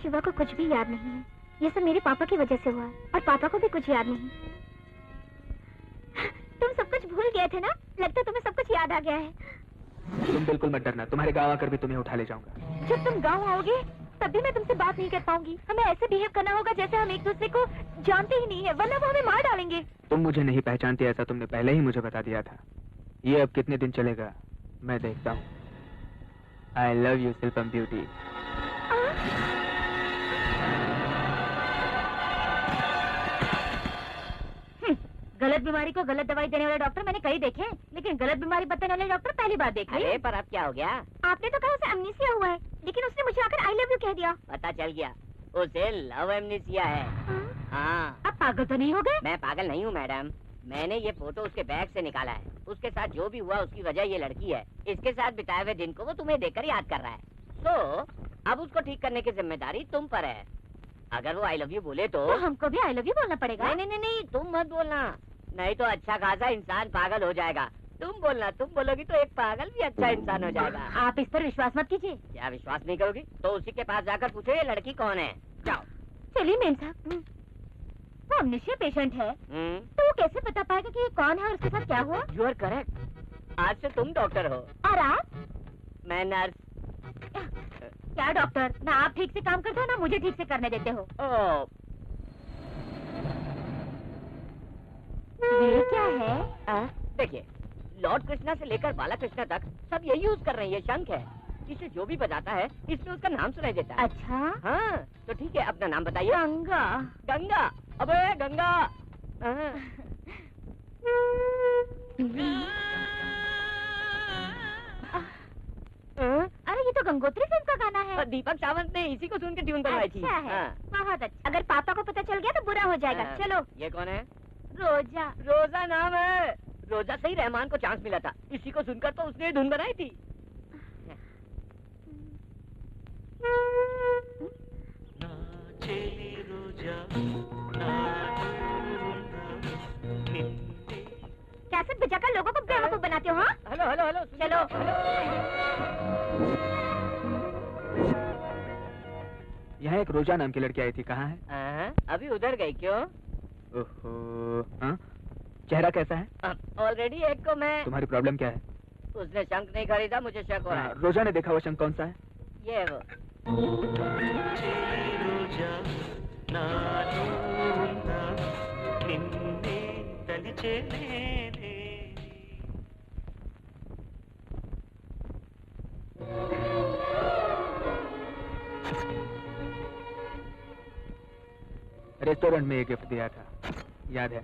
शिवा को कुछ भी याद नहीं है। ये सब मेरे पापा की वजह से हुआ है और पापा को भी कुछ याद नहीं। तुम सब कुछ भूल गए थे ना? लगता है तुम्हें सब कुछ याद आ गया है। तुम बिल्कुल मत डरना, तुम्हारे गाँव आकर भी तुम्हें उठा ले जाऊंगा। जब तुम गाँव आओगे तब भी मैं तुमसे बात नहीं कर पाऊंगी। हमें ऐसे बिहेव करना होगा जैसे हम एक दूसरे को जानते ही नहीं है, वरना वो हमें मार डालेंगे। तुम मुझे नहीं पहचानती, ऐसा तुमने पहले ही मुझे बता दिया था। ये अब कितने दिन चलेगा मैं देखता हूँ। I love you Shilpam beauty. गलत बीमारी को गलत दवाई देने वाले डॉक्टर मैंने कई देखे, लेकिन गलत बीमारी बताने वाले डॉक्टर पहली बार देख रहे। अरे पर अब क्या हो गया? आपने तो कहा उसे अमनीसिया हुआ है, लेकिन उसने मुझे आकर आई लव यू कह दिया। पता चल गया, उसे लव एमनीसिया है। हाँ। अब पागल तो नहीं हो गए? मैं पागल नहीं हूँ मैडम, मैंने ये फोटो उसके बैग से निकाला है। उसके साथ जो भी हुआ उसकी वजह ये लड़की है। इसके साथ बिताए हुए दिन को वो तुम्हें देखकर याद कर रहा है। तो अब उसको ठीक करने की जिम्मेदारी तुम पर है। अगर वो आई लव यू बोले तो हमको भी आई लव यू बोलना पड़ेगा। नहीं, तुम मत बोलना, नहीं तो अच्छा खासा इंसान पागल हो जाएगा। तुम बोलना, तुम बोलोगी तो एक पागल भी अच्छा इंसान हो जाएगा। आप इस पर विश्वास मत कीजिए। क्या विश्वास नहीं करोगी? तो उसी के पास जाकर पूछो ये लड़की कौन है। जाओ। चलिए मेम साहब, वो अमनीशिया पेशेंट है, तो वो कैसे बता पाएगा कि ये कौन है और उसके साथ क्या हुआ? You are correct. आज से तुम डॉक्टर हो और आप? मैं नर्स। क्या डॉक्टर, ना आप ठीक से काम करते हो ना मुझे ठीक से करने देते हो। ये क्या है? देखिए, लॉर्ड कृष्णा से लेकर बाला कृष्णा तक सब यही यूज कर रहे हैं। ये शंख है, इसे जो भी बजाता है इसमें उसका नाम सुनाई देता है। अच्छा हाँ, तो ठीक है, अपना नाम बताइए। गंगा। गंगा? अबे गंगा। अरे ये तो गंगोत्री फिल्म का गाना है। दीपक सावंत ने इसी को सुन के ट्यून बनवाई थी। अच्छा है, बहुत अच्छा। अगर पापा को पता चल गया तो बुरा हो जाएगा। चलो। ये कौन है? रोजा। रोजा नाम है। रोजा से ही रहमान को चांस मिला था, इसी को सुनकर तो उसने धुन बनाई थी। कैसेट बजाकर लोगों को बेवकूफ बनाते हो? हाँ? हेलो हेलो हेलो, चलो। यहाँ एक रोजा नाम की लड़की आई थी, कहाँ है? अभी उधर गई। क्यों? ओहो, हाँ? चेहरा कैसा है? ऑलरेडी एक को मैं। तुम्हारी प्रॉब्लम क्या है? उसने शंख नहीं खरीदा, मुझे शक हो रहा है। रोजा ने देखा वो शंख कौन सा है? ये वो। रेस्टोरेंट में एक गिफ्ट दिया था, याद है?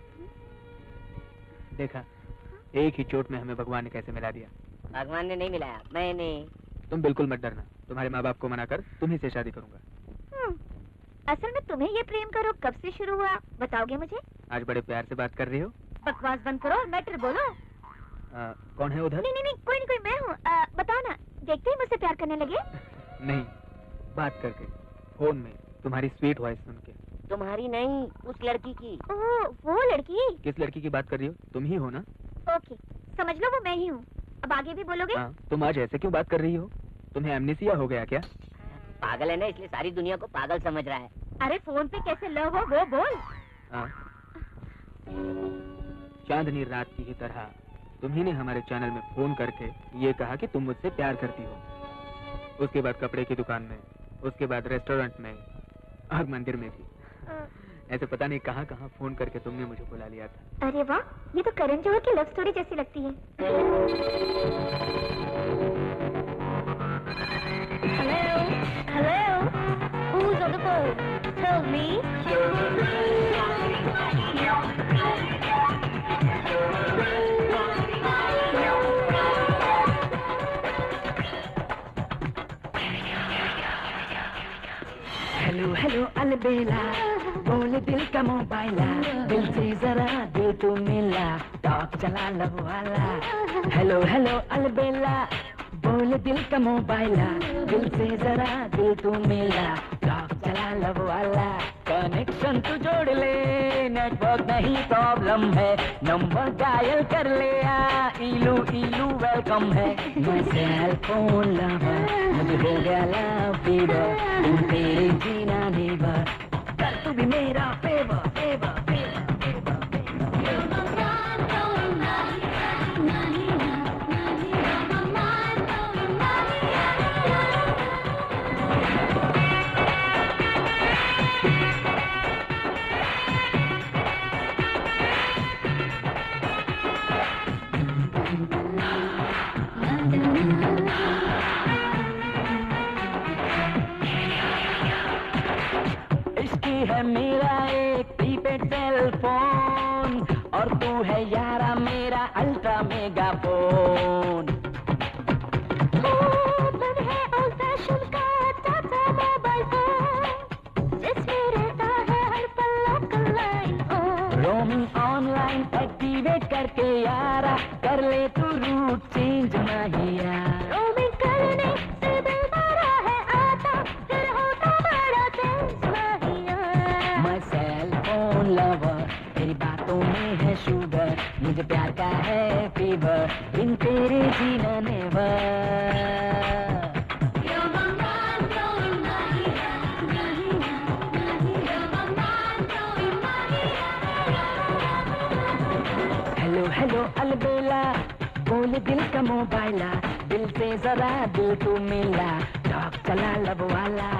देखा, एक ही चोट में हमें भगवान ने कैसे मिला दिया। भगवान ने नहीं मिलाया, मैंने। तुम बिल्कुल मत डरना, तुम्हारे माँ बाप को मनाकर तुम्ही से शादी करूंगा। असल में तुम्हें ये प्रेम करो कब से शुरू हुआ, बताओगे मुझे? आज बड़े प्यार से बात कर रही हो। बकवास बंद करो और मैटर बोलो। कौन है उधर? नहीं, कोई नहीं, मैं हूँ। बताओ ना, देखते ही मुझसे प्यार करने लगे? नहीं, बात करके, फोन में तुम्हारी स्वीट वॉइस सुन के। तुम्हारी नहीं, उस लड़की की। ओह, वो लड़की? किस लड़की की बात कर रही हो? तुम ही हो ना? ओके, समझ लो वो मैं ही हूँ। अब आगे भी बोलोगे? हाँ, तुम आज ऐसे क्यों बात कर रही हो? तुम्हें एमनेसिया हो गया क्या? पागल है ना, इसलिए सारी दुनिया को पागल समझ रहा है। अरे फोन पे कैसे लव हो वो बोल। हाँ, चांदनी रात की ही तरह तुम्ही ने हमारे चैनल में फोन करके ये कहा कि तुम मुझसे प्यार करती हो। उसके बाद कपड़े की दुकान में, उसके बाद रेस्टोरेंट में और मंदिर में भी। ऐसे पता नहीं कहाँ कहाँ फोन करके तुमने मुझे बुला लिया था। अरे वाह, ये तो करण जौहर की लव स्टोरी जैसी लगती है। Hello, who's on the phone? Tell me. Hello अलबेला, बोले दिल का मोबाइला, दिल से जरा दिल तू मिला, टॉक चला लब वाला। हेलो अलबेला, बोले दिल का मोबाइला, दिल से जरा दिल तू मिला, टॉक चला लब वाला। कनेक्शन तू जोड़ ले, नेटवर्क नहीं प्रॉब्लम है, नंबर डायल कर ले, इलू वेलकम है। मैं सेल फोन लवर, मुझे हो गया लव फीवर, तुम तेरे जीना नेवर, कर तू भी मेरा फेवर। है मेरा एक प्रीपेड सेल फोन, और तू है यारा मेरा अल्ट्रा मेगा फोन। मन है ओल्ड फैशन का टाटा मोबाइल फोन, जिसमें रहता है हर पल local line on. Roaming online activate करके यारा, कर ले तू रूट चेंज माहिया। रोमिंग करने से दिल बड़ा है आता, फिर होता बड़ा चेंज माहिया। मैं सेल फोन लवर, तेरी बातों में है शुगर, मुझे प्यार का है फीवर, बिन तेरे जीना नेवर। हेलो अलबेला, बोले दिल का मोबाइला, दिल से जरा दिल तू मिला, टॉक चला लब वाला।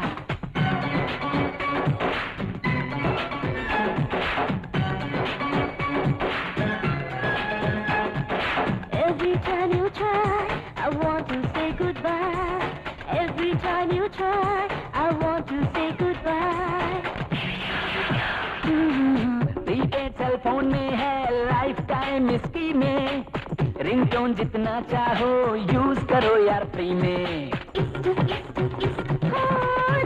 Every time you try, I want to say goodbye. Every time you try, I want to say goodbye. Prepaid cell phone में है लाइफ टाइम इसकी में, रिंगटोन जितना चाहो यूज करो यार फ्री में।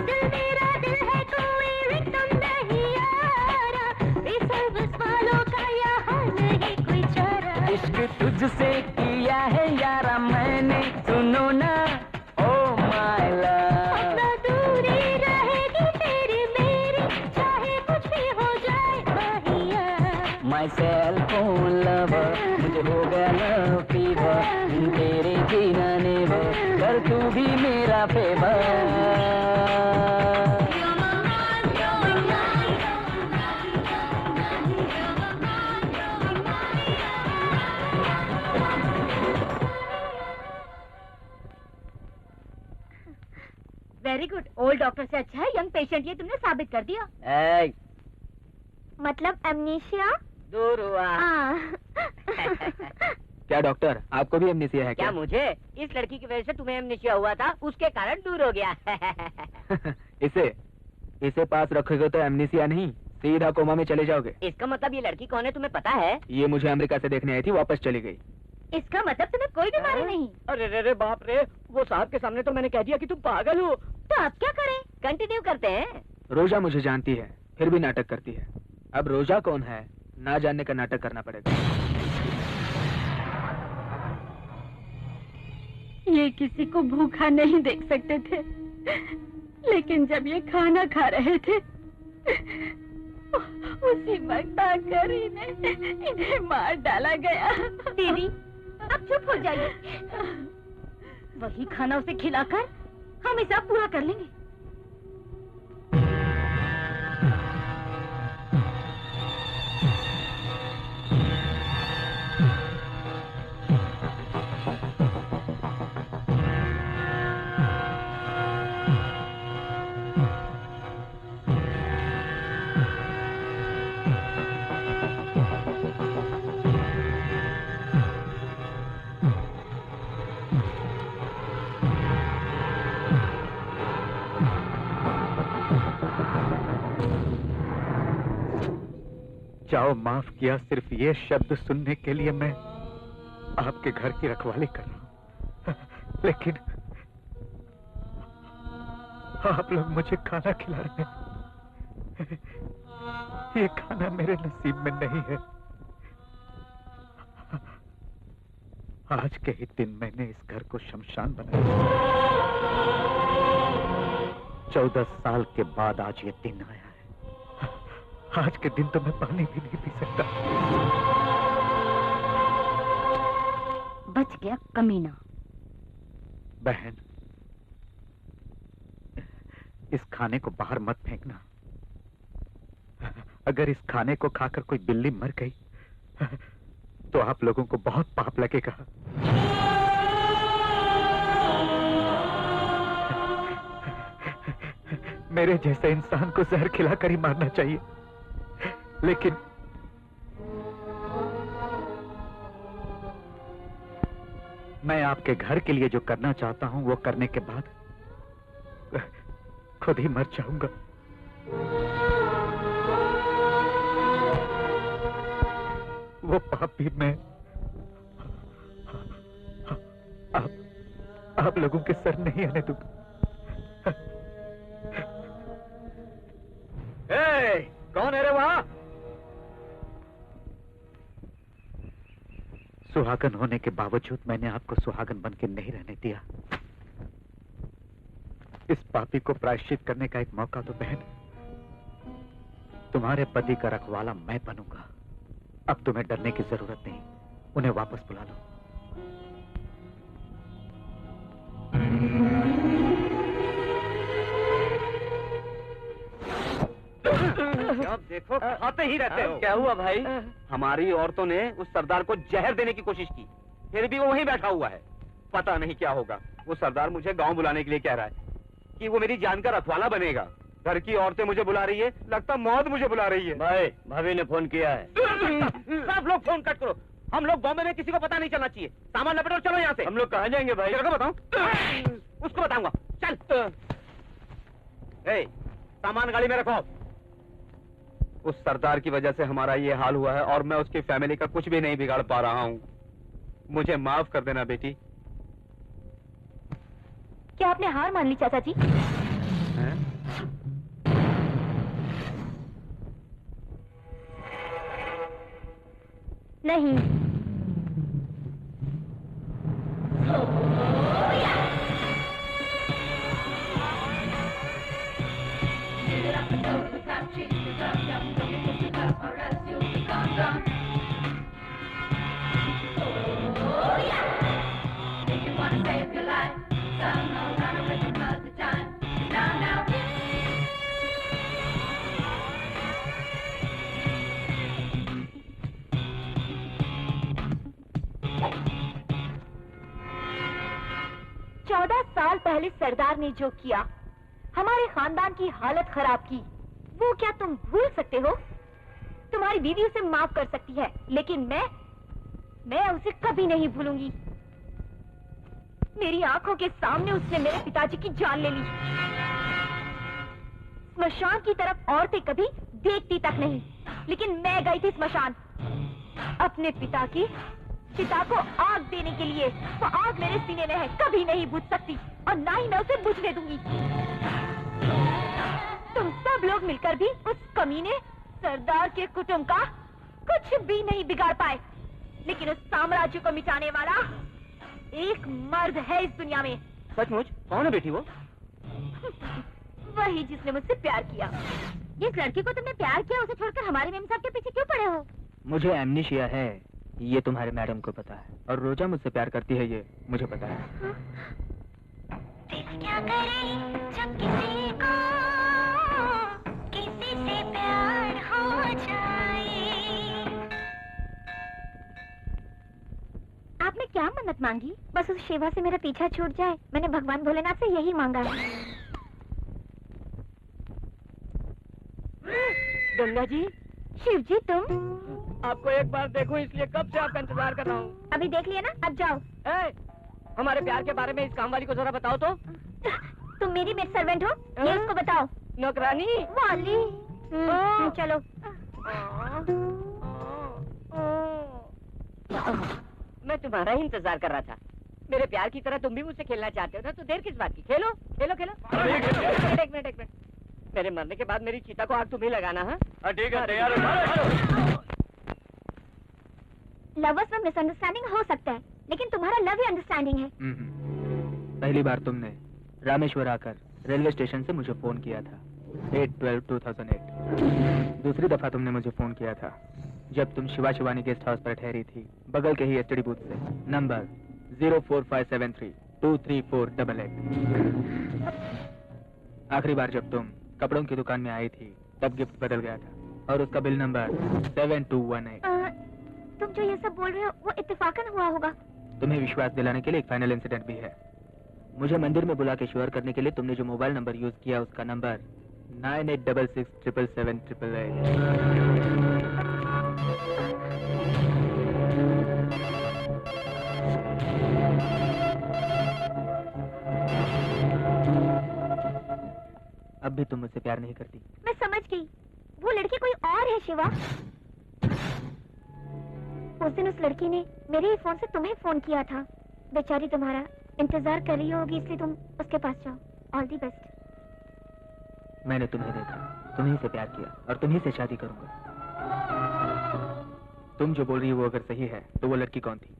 दिल मेरा दिल है, कोई रिंगटोन नहीं यारा, सर्विस वालों का यहाँ नहीं कोई चारा। इश्क तुझसे किया है यारा मैंने, सुनो ना ओ माय लव। अपना दूरी रहेगी तेरी मेरी, चाहे कुछ भी हो जाए माहिया। माय सेल फोन लवर, मुझे हो गया लव फीवर, तेरे जीना नेवर, कर तू भी मेरा favour. Very good, old doctor से अच्छा है यंग पेशेंट, ये तुमने साबित कर दिया। मतलब एमनेशिया दूर हुआ। क्या डॉक्टर, आपको भी एमनेसिया है क्या? मुझे इस लड़की की वजह से तुम्हें एमनेशिया हुआ था, उसके कारण दूर हो गया। इसे पास रखोगे तो एमनेसिया नहीं, सीधा कोमा में चले जाओगे। इसका मतलब ये लड़की कौन है तुम्हें पता है? ये मुझे अमेरिका से देखने आई थी, वापस चली गई। इसका मतलब तुम्हें कोई बीमारी नहीं? अरे रे रे बाप रे, वो साहब के सामने तो मैंने कह दिया कि तुम पागल हो। तो अब क्या करें? कंटिन्यू करते हैं। रोजा मुझे जानती है, फिर भी नाटक करती है। अब रोजा कौन है ना जानने का नाटक करना पड़ेगा। ये किसी को भूखा नहीं देख सकते थे, लेकिन जब ये खाना खा रहे थे उसी वक्त आकर इन्हें मार डाला गया। दीदी अब चुप हो जाइए, वही खाना उसे खिलाकर हम हिसाब पूरा कर लेंगे। जाओ, माफ किया, सिर्फ ये शब्द सुनने के लिए मैं आपके घर की रखवाली कर रहा हूं, लेकिन आप लोग मुझे खाना खिला रहे हैं। ये खाना मेरे नसीब में नहीं है। आज के ही दिन मैंने इस घर को शमशान बनाया। 14 साल के बाद आज ये दिन आया है। आज के दिन तो मैं पानी भी नहीं पी सकता। बच गया कमीना। बहन, इस खाने को बाहर मत फेंकना। अगर इस खाने को खाकर कोई बिल्ली मर गई तो आप लोगों को बहुत पाप लगेगा। मेरे जैसे इंसान को जहर खिलाकर ही मारना चाहिए, लेकिन मैं आपके घर के लिए जो करना चाहता हूं वो करने के बाद खुद ही मर जाऊंगा। वो पाप भी मैं आप लोगों के सर नहीं आने दूंगा। कौन है रे वहां? सुहागन होने के बावजूद मैंने आपको सुहागन बन के नहीं रहने दिया। इस पापी को प्रायश्चित करने का एक मौका तो बहन, तुम्हारे पति का रखवाला मैं बनूंगा। अब तुम्हें डरने की जरूरत नहीं, उन्हें वापस बुला लो। अब देखो खाते ही रहते हो। क्या हुआ भाई? हमारी औरतों ने उस सरदार को जहर देने की कोशिश की, फिर भी वो वहीं बैठा हुआ है। पता नहीं क्या होगा। वो सरदार मुझे गांव बुलाने के लिए कह रहा है कि वो मेरी जान का रखवाला बनेगा। घर की औरतें मुझे बुला रही है, लगता मौत मुझे बुला रही है। भाई, भाभी ने फोन किया है। सब लोग फोन कट करो। हम लोग बॉम्बे में, किसी को पता नहीं चलना चाहिए। सामान लपेटो और चलो यहाँ से। हम लोग कहाँ जाएंगे भाई? तेरे को बताऊं? उसको बताऊंगा। चल। ए, सामान गाड़ी में रखो। उस सरदार की वजह से हमारा ये हाल हुआ है और मैं उसकी फैमिली का कुछ भी नहीं बिगाड़ पा रहा हूँ। मुझे माफ कर देना बेटी। क्या आपने हार मान ली चाचा जी? नहीं। साल पहले सरदार ने जो किया, हमारे खानदान की हालत खराब की, वो क्या तुम भूल सकते हो? तुम्हारी बीवी उसे माफ कर सकती है, लेकिन मैं उसे कभी नहीं भूलूंगी। मेरी आंखों के सामने उसने मेरे पिताजी की जान ले ली। स्मशान की तरफ औरतें कभी देखती तक नहीं, लेकिन मैं गई थी स्मशान अपने पिता की चिता को आग देने के लिए। वो आग मेरे सीने में है, कभी नहीं बुझ सकती और ना ही मैं उसे बुझने दूंगी। तुम सब लोग मिलकर भी उस कमीने सरदार के कुटुंब का कुछ भी नहीं बिगाड़ पाए, लेकिन उस साम्राज्य को मिटाने वाला एक मर्द है इस दुनिया में। सचमुच? कौन है बेटी वो? वही जिसने मुझसे प्यार किया। जिस लड़की को तुमने प्यार किया उसे छोड़कर हमारे मेम साहब के पीछे क्यों पड़े हो? मुझे एमनीशिया है, ये तुम्हारे मैडम को पता है, और रोजा मुझसे प्यार करती है, ये मुझे पता है। दिल क्या करे जब किसी को किसी से प्यार हो जाए। आपने क्या मन्नत मांगी? बस उस शिवा से मेरा पीछा छूट जाए। मैंने भगवान भोलेनाथ से यही मांगा है। गंगा जी, शिव जी तुम? आपको एक बार देखूं इसलिए कब से आपका इंतजार कर रहा हूँ। अभी देख लिया ना, अब जाओ। हमारे प्यार के बारे में इस काम वाली को जरा बताओ तो। तुम मेरी मेड सर्वेंट हो, ये उसको बताओ। नौकरानी वाली। चलो। मैं तुम्हारा ही इंतजार कर रहा था। मेरे प्यार की तरह तुम भी मुझसे खेलना चाहते हो ना, तो देर किस बात की? खेलो खेलो खेलो। एक मिनट। मेरे मरने के बाद मेरी चीता को आग तुम्हें लगाना है। ठीक है, तैयार हो। लवर्स में मिसअंडरस्टैंडिंग हो सकता है, लेकिन तुम्हारा लव ही अंडरस्टैंडिंग है। पहली बार तुमने रामेश्वर आकर रेलवे स्टेशन से मुझे फोन किया था 8/12/2008। दूसरी दफा तुमने मुझे फोन किया था जब तुम शिवा शिवानी गेस्ट हाउस पर ठहरी थी, बगल के ही एसटीडी बूथ से, नंबर 04573234888। आखिरी बार जब तुम कपड़ों की दुकान में आई थी तब गिफ्ट बदल गया था, और उसका बिल नंबर 7218। तुम जो ये सब बोल रहे हो वो इत्तेफाकन हुआ होगा। तुम्हें विश्वास दिलाने के लिए एक फाइनल इंसिडेंट भी है। मुझे मंदिर में बुला के श्योर करने के लिए तुमने जो मोबाइल नंबर यूज किया उसका नंबर 9866777888। अब भी तुम मुझसे प्यार नहीं करती। मैं समझ गई, वो लड़की कोई और है शिवा। उस दिन उस लड़की ने मेरे ही फोन से तुम्हें फोन किया था। बेचारी तुम्हारा इंतजार कर रही होगी, इसलिए तुम उसके पास जाओ। All the best. मैंने तुम्हें देखा, तुम्हीं से प्यार किया और तुम्हीं से शादी करूंगा। तुम जो बोल रही हो वो अगर सही है तो वो लड़की कौन थी?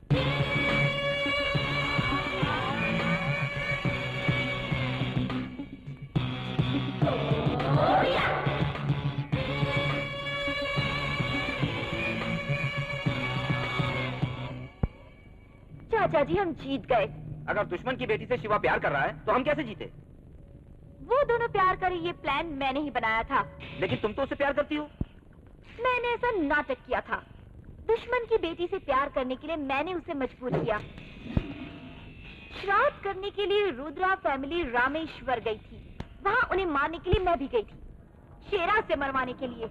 चाचा जी हम जीत गए। अगर दुश्मन की बेटी से शिवा प्यार कर रहा है तो हम कैसे जीते? वो दोनों प्यार करे ये प्लान मैंने ही बनाया था। लेकिन तुम तो उससे प्यार करती हो। मैंने ऐसा नाटक किया था। दुश्मन की बेटी से प्यार करने के लिए मैंने उसे मजबूर किया। श्राद्ध करने के लिए रुद्रा फैमिली रामेश्वर गई थी। वहाँ उन्हें मारने के लिए मैं भी गई थी, शेरा से मरवाने के लिए।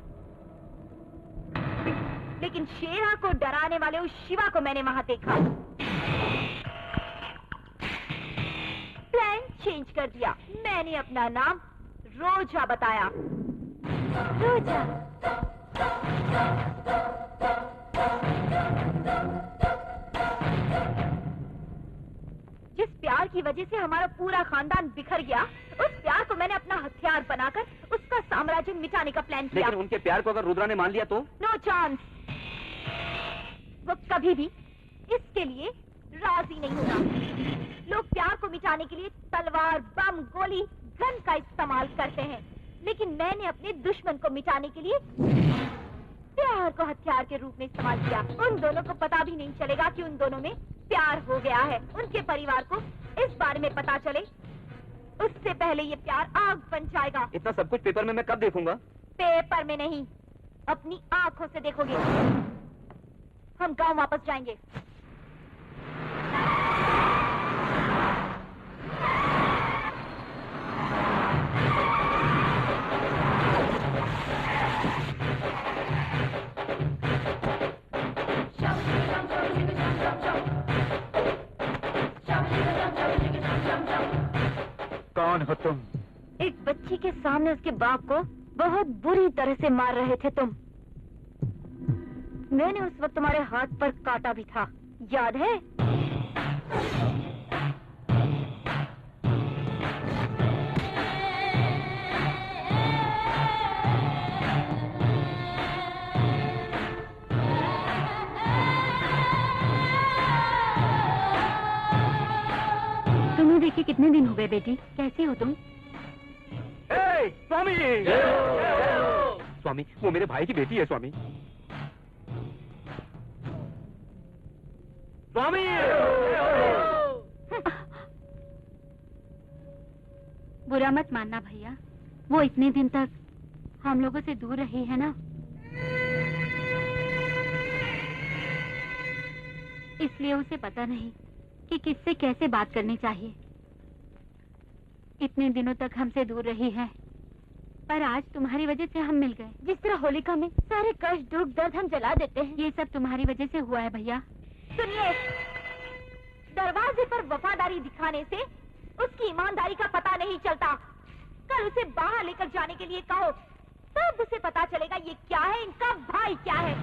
लेकिन शेरा को डराने वाले उस शिवा को मैंने वहाँ देखा। प्लान चेंज कर दिया। मैंने अपना नाम रोजा बताया। रोजा। जिस प्यार की वजह से हमारा पूरा खानदान बिखर गया, उस प्यार को मैंने अपना हथियार बनाकर उसका साम्राज्य मिटाने का प्लान किया। लेकिन उनके प्यार को अगर रुद्रा ने मान लिया तो? No chance. वो कभी भी इसके लिए राजी नहीं होगा। लोग प्यार को मिटाने के लिए तलवार, बम, गोली, गन का इस्तेमाल करते हैं, लेकिन मैंने अपने दुश्मन को मिटाने के लिए प्यार को हथियार के रूप में इस्तेमाल किया। उन दोनों को पता भी नहीं चलेगा कि उन दोनों में प्यार हो गया है। उनके परिवार को इस बारे में पता चले उससे पहले ये प्यार आग बन जाएगा। इतना सब कुछ पेपर में मैं कब देखूंगा? पेपर में नहीं, अपनी आंखों से देखोगे। हम गांव वापस जाएंगे। कौन हो तुम? एक बच्ची के सामने उसके बाप को बहुत बुरी तरह से मार रहे थे तुम। मैंने उस वक्त तुम्हारे हाथ पर काटा भी था, याद है? तुम्हें देखे कितने दिन हुए बेटी, कैसी हो तुम? स्वामी! स्वामी, वो मेरे भाई की बेटी है स्वामी। स्वामी! बुरा मत मानना भैया, वो इतने दिन तक हम लोगों से दूर रही है ना, इसलिए उसे पता नहीं कि किससे कैसे बात करनी चाहिए। इतने दिनों तक हमसे दूर रही है, पर आज तुम्हारी वजह से हम मिल गए। जिस तरह होलिका में सारे कष्ट दुख दर्द हम जला देते हैं, ये सब तुम्हारी वजह से हुआ है भैया। सुनिए, दरवाजे पर वफादारी दिखाने से उसकी ईमानदारी का पता नहीं चलता। कल उसे बाहर लेकर जाने के लिए कहो, तब उसे पता चलेगा ये क्या है, इनका भाई क्या है।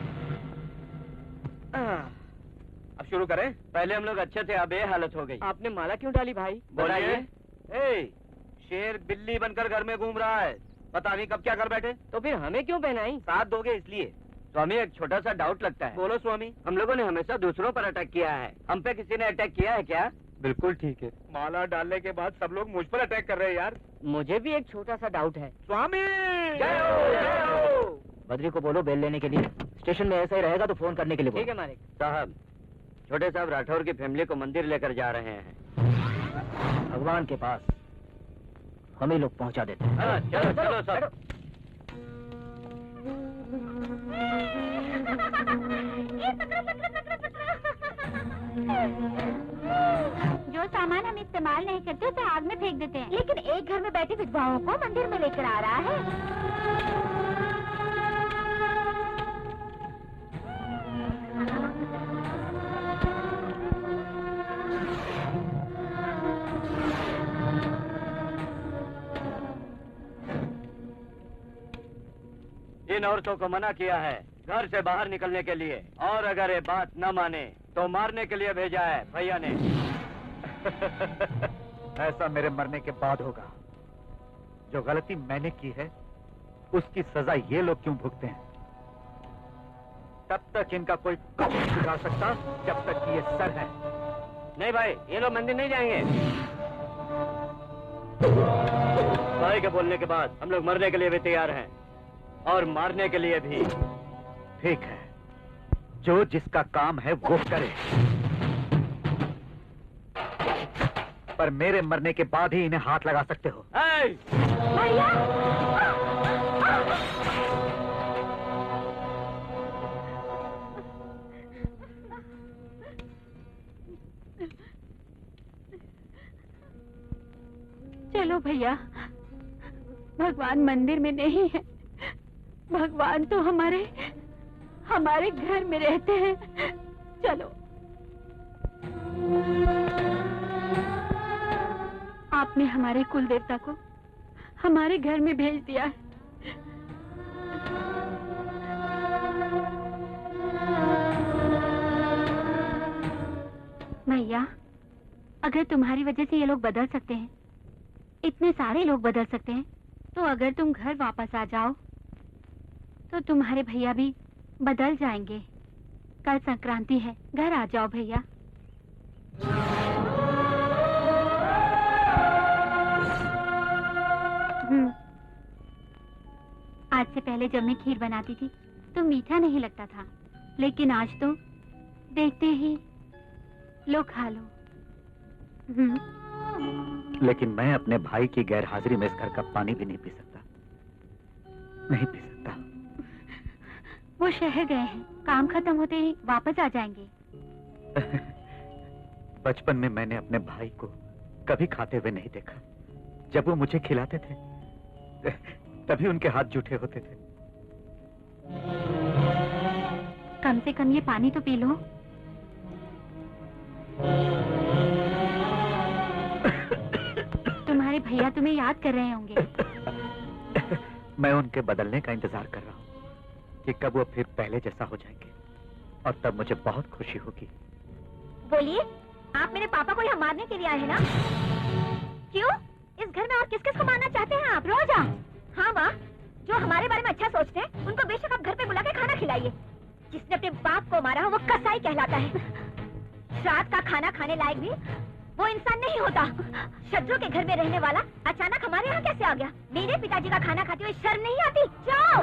अब शुरू करें। पहले हम लोग अच्छे थे, अब ये हालत हो गई। आपने माला क्यों डाली भाई? बताइए। शेर बिल्ली बनकर घर में घूम रहा है, पता नहीं कब क्या कर बैठे। तो फिर हमें क्यों पहनाई? साथ दोगे इसलिए। स्वामी, एक छोटा सा डाउट लगता है। बोलो स्वामी। हम लोगों ने हमेशा दूसरों पर अटैक किया है, हम पे किसी ने अटैक किया है क्या? बिल्कुल ठीक है। माला डालने के बाद सब लोग मुझ पर अटैक कर रहे हैं यार। मुझे भी एक छोटा सा डाउट है। स्वामी! जय हो, जय हो। बद्री को बोलो बेल लेने के लिए। स्टेशन में ऐसा ही रहेगा तो फोन करने के लिए बोलो। ठीक है मालिक साहब। छोटे साहब राठौर की फैमिली को मंदिर लेकर जा रहे हैं। भगवान के पास हम ही लोग पहुंचा देते हैं। हाँ, चलो चलो सब। जो सामान हम इस्तेमाल नहीं करते उसे आग में फेंक देते हैं, लेकिन एक घर में बैठी विधवाओं को मंदिर में लेकर आ रहा है। इन औरतों को मना किया है घर से बाहर निकलने के लिए, और अगर ये बात न माने तो मारने के लिए भेजा है भैया ने। ऐसा मेरे मरने के बाद होगा। जो गलती मैंने की है उसकी सजा ये लोग क्यों भुगते हैं? तब तक इनका कोई कुछ नहीं बिगाड़ सकता जब तक कि ये सर है। नहीं भाई, ये लोग मंदिर नहीं जाएंगे। भाई के बोलने के बाद हम लोग मरने के लिए भी तैयार हैं और मारने के लिए भी। ठीक है, जो जिसका काम है वो करे, पर मेरे मरने के बाद ही इन्हें हाथ लगा सकते हो। भैया! चलो भैया, भगवान मंदिर में नहीं है, भगवान तो हमारे घर में रहते हैं। चलो। आपने हमारे कुल देवता को हमारे घर में भेज दिया। भैया, अगर तुम्हारी वजह से ये लोग बदल सकते हैं, इतने सारे लोग बदल सकते हैं, तो अगर तुम घर वापस आ जाओ तो तुम्हारे भैया भी बदल जाएंगे। कल संक्रांति है, घर आ जाओ भैया। आज से पहले जब मैं खीर बनाती थी तो मीठा नहीं लगता था, लेकिन आज तो देखते ही लो खा लो। लेकिन मैं अपने भाई की गैर हाजिरी में इस घर का पानी भी नहीं पी सकता, नहीं पी सकता। वो शहर गए हैं, काम खत्म होते ही वापस आ जाएंगे। बचपन में मैंने अपने भाई को कभी खाते हुए नहीं देखा। जब वो मुझे खिलाते थे तभी उनके हाथ जूठे होते थे। कम से कम ये पानी तो पी लो। तुम्हारे भैया तुम्हें याद कर रहे होंगे। मैं उनके बदलने का इंतजार कर रहा हूँ कि कब वो फिर पहले जैसा हो जाएंगे, और तब मुझे बहुत खुशी होगी। बोलिए, आप मेरे पापा को यहाँ मारने के लिए आए हैं ना? क्यों? इस घर में और किस किस को मारना चाहते हैं आप? रोजा? हाँ माँ, जो हमारे बारे में अच्छा सोचते हैं उनको बेशक आप घर पे बुला के खाना खिलाइए। जिसने अपने बाप को मारा हो वो कसाई कहलाता है। रात का खाना खाने लायक भी वो इंसान नहीं होता। शत्रु के घर में रहने वाला अचानक हमारे यहाँ कैसे आ गया? मेरे पिताजी का खाना खाते हुए शर्म नहीं आती? जाओ।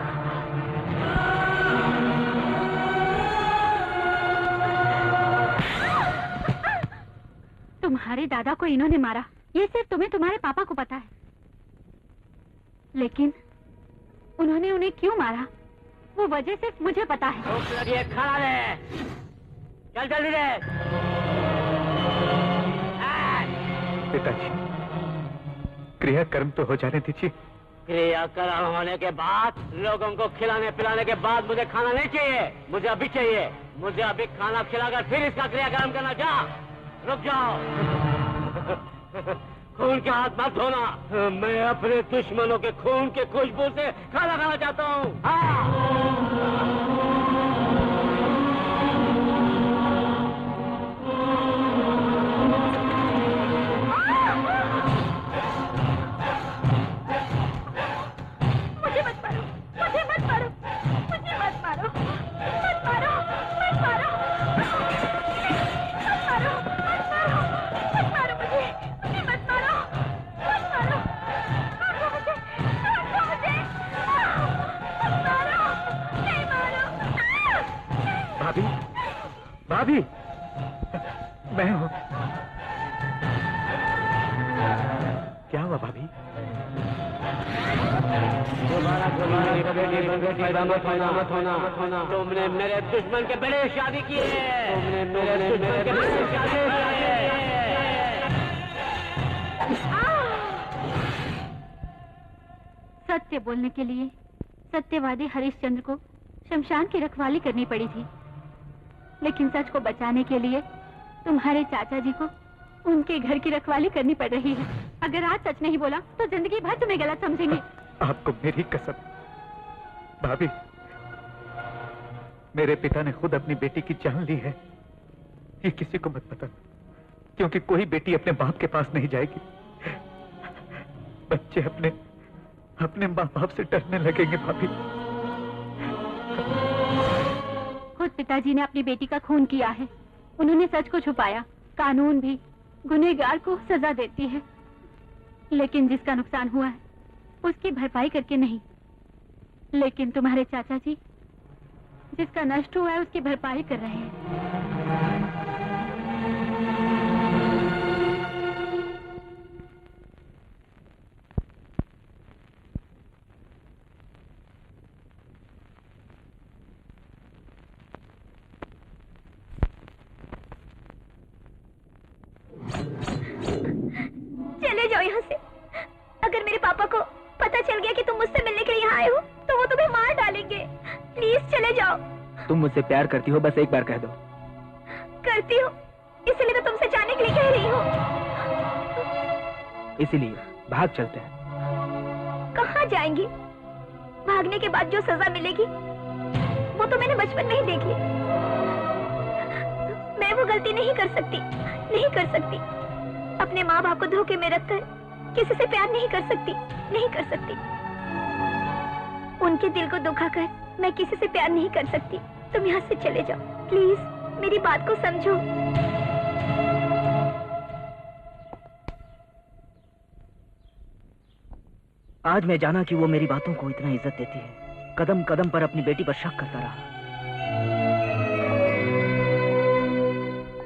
तुम्हारे दादा को इन्होंने मारा, ये सिर्फ तुम्हें तुम्हारे पापा को पता है। लेकिन उन्होंने उन्हें क्यों मारा, वो वजह सिर्फ मुझे पता है। भूख लगी है, खाना ले। चल जल्दी दे। पिताजी, क्रियाकर्म तो हो जाने दीजिए। क्रियाकर्म होने के बाद, लोगों को खिलाने पिलाने के बाद मुझे खाना नहीं चाहिए, मुझे अभी चाहिए। मुझे अभी खाना खिलाकर फिर इसका क्रियाकर्म करना। जा, रुक जाओ। खून के हाथ मत धोना। मैं अपने दुश्मनों के खून के खुशबू से खाना खाना चाहता हूँ। मुझे मत मारो, मुझे मत मारो, मुझे मत मारो, मत मारो, मत मारो, मत मारो, मत मारो मुझे, मुझे मत मारो, मत मारो, मारो मुझे, मारो मुझे, मत मारो, नहीं मारो। भाभी, भाभी, मैं हूँ। क्या हुआ भाभी? तुमने मेरे दुश्मन के बड़े शादी की है। तुमने मेरे दुश्मन के बड़े शादी की है। सत्य बोलने के लिए सत्यवादी हरिश्चंद्र को शमशान की रखवाली करनी पड़ी थी, लेकिन सच को बचाने के लिए तुम्हारे चाचा जी को उनके घर की रखवाली करनी पड़ रही है। अगर आज सच नहीं बोला तो जिंदगी भर तुम्हें गलत समझेंगे। आपको मेरी कसम। भाभी, मेरे पिता ने खुद अपनी बेटी की जान ली है। ये किसी को मत पता, क्योंकि कोई बेटी अपने बाप के पास नहीं जाएगी। बच्चे अपने माँ बाप से डरने लगेंगे। भाभी, खुद पिताजी ने अपनी बेटी का खून किया है। उन्होंने सच को छुपाया। कानून भी गुनहगार को सजा देती है, लेकिन जिसका नुकसान हुआ है उसकी भरपाई करके नहीं। लेकिन तुम्हारे चाचा जी जिसका नष्ट हुआ है उसकी भरपाई कर रहे हैं। चले जाओ यहाँ से। अगर मेरे पापा को पता चल गया कि तुम मुझसे मिलने के लिए यहाँ आए हो तो वो तुम्हें मार डालेंगे। प्लीज चले जाओ। तुम मुझसे प्यार करती हो, बस एक बार कह दो। करती हो, इसलिए तो तुमसे जाने के लिए कह रही हूँ। इसीलिए भाग चलते हैं। कहाँ जाएंगी? भागने के बाद जो सजा मिलेगी वो तो मैंने बचपन में ही देख ली। मैं वो गलती नहीं कर सकती, नहीं कर सकती। अपने माँ बाप को धोखे में रखकर किसी से प्यार नहीं कर सकती, नहीं कर सकती। उनके दिल को दुखाकर मैं किसी से प्यार नहीं कर सकती। तुम यहाँ से चले जाओ प्लीज, मेरी बात को समझो। आज मैं जाना कि वो मेरी बातों को इतना इज्जत देती है। कदम कदम पर अपनी बेटी पर शक करता रहा।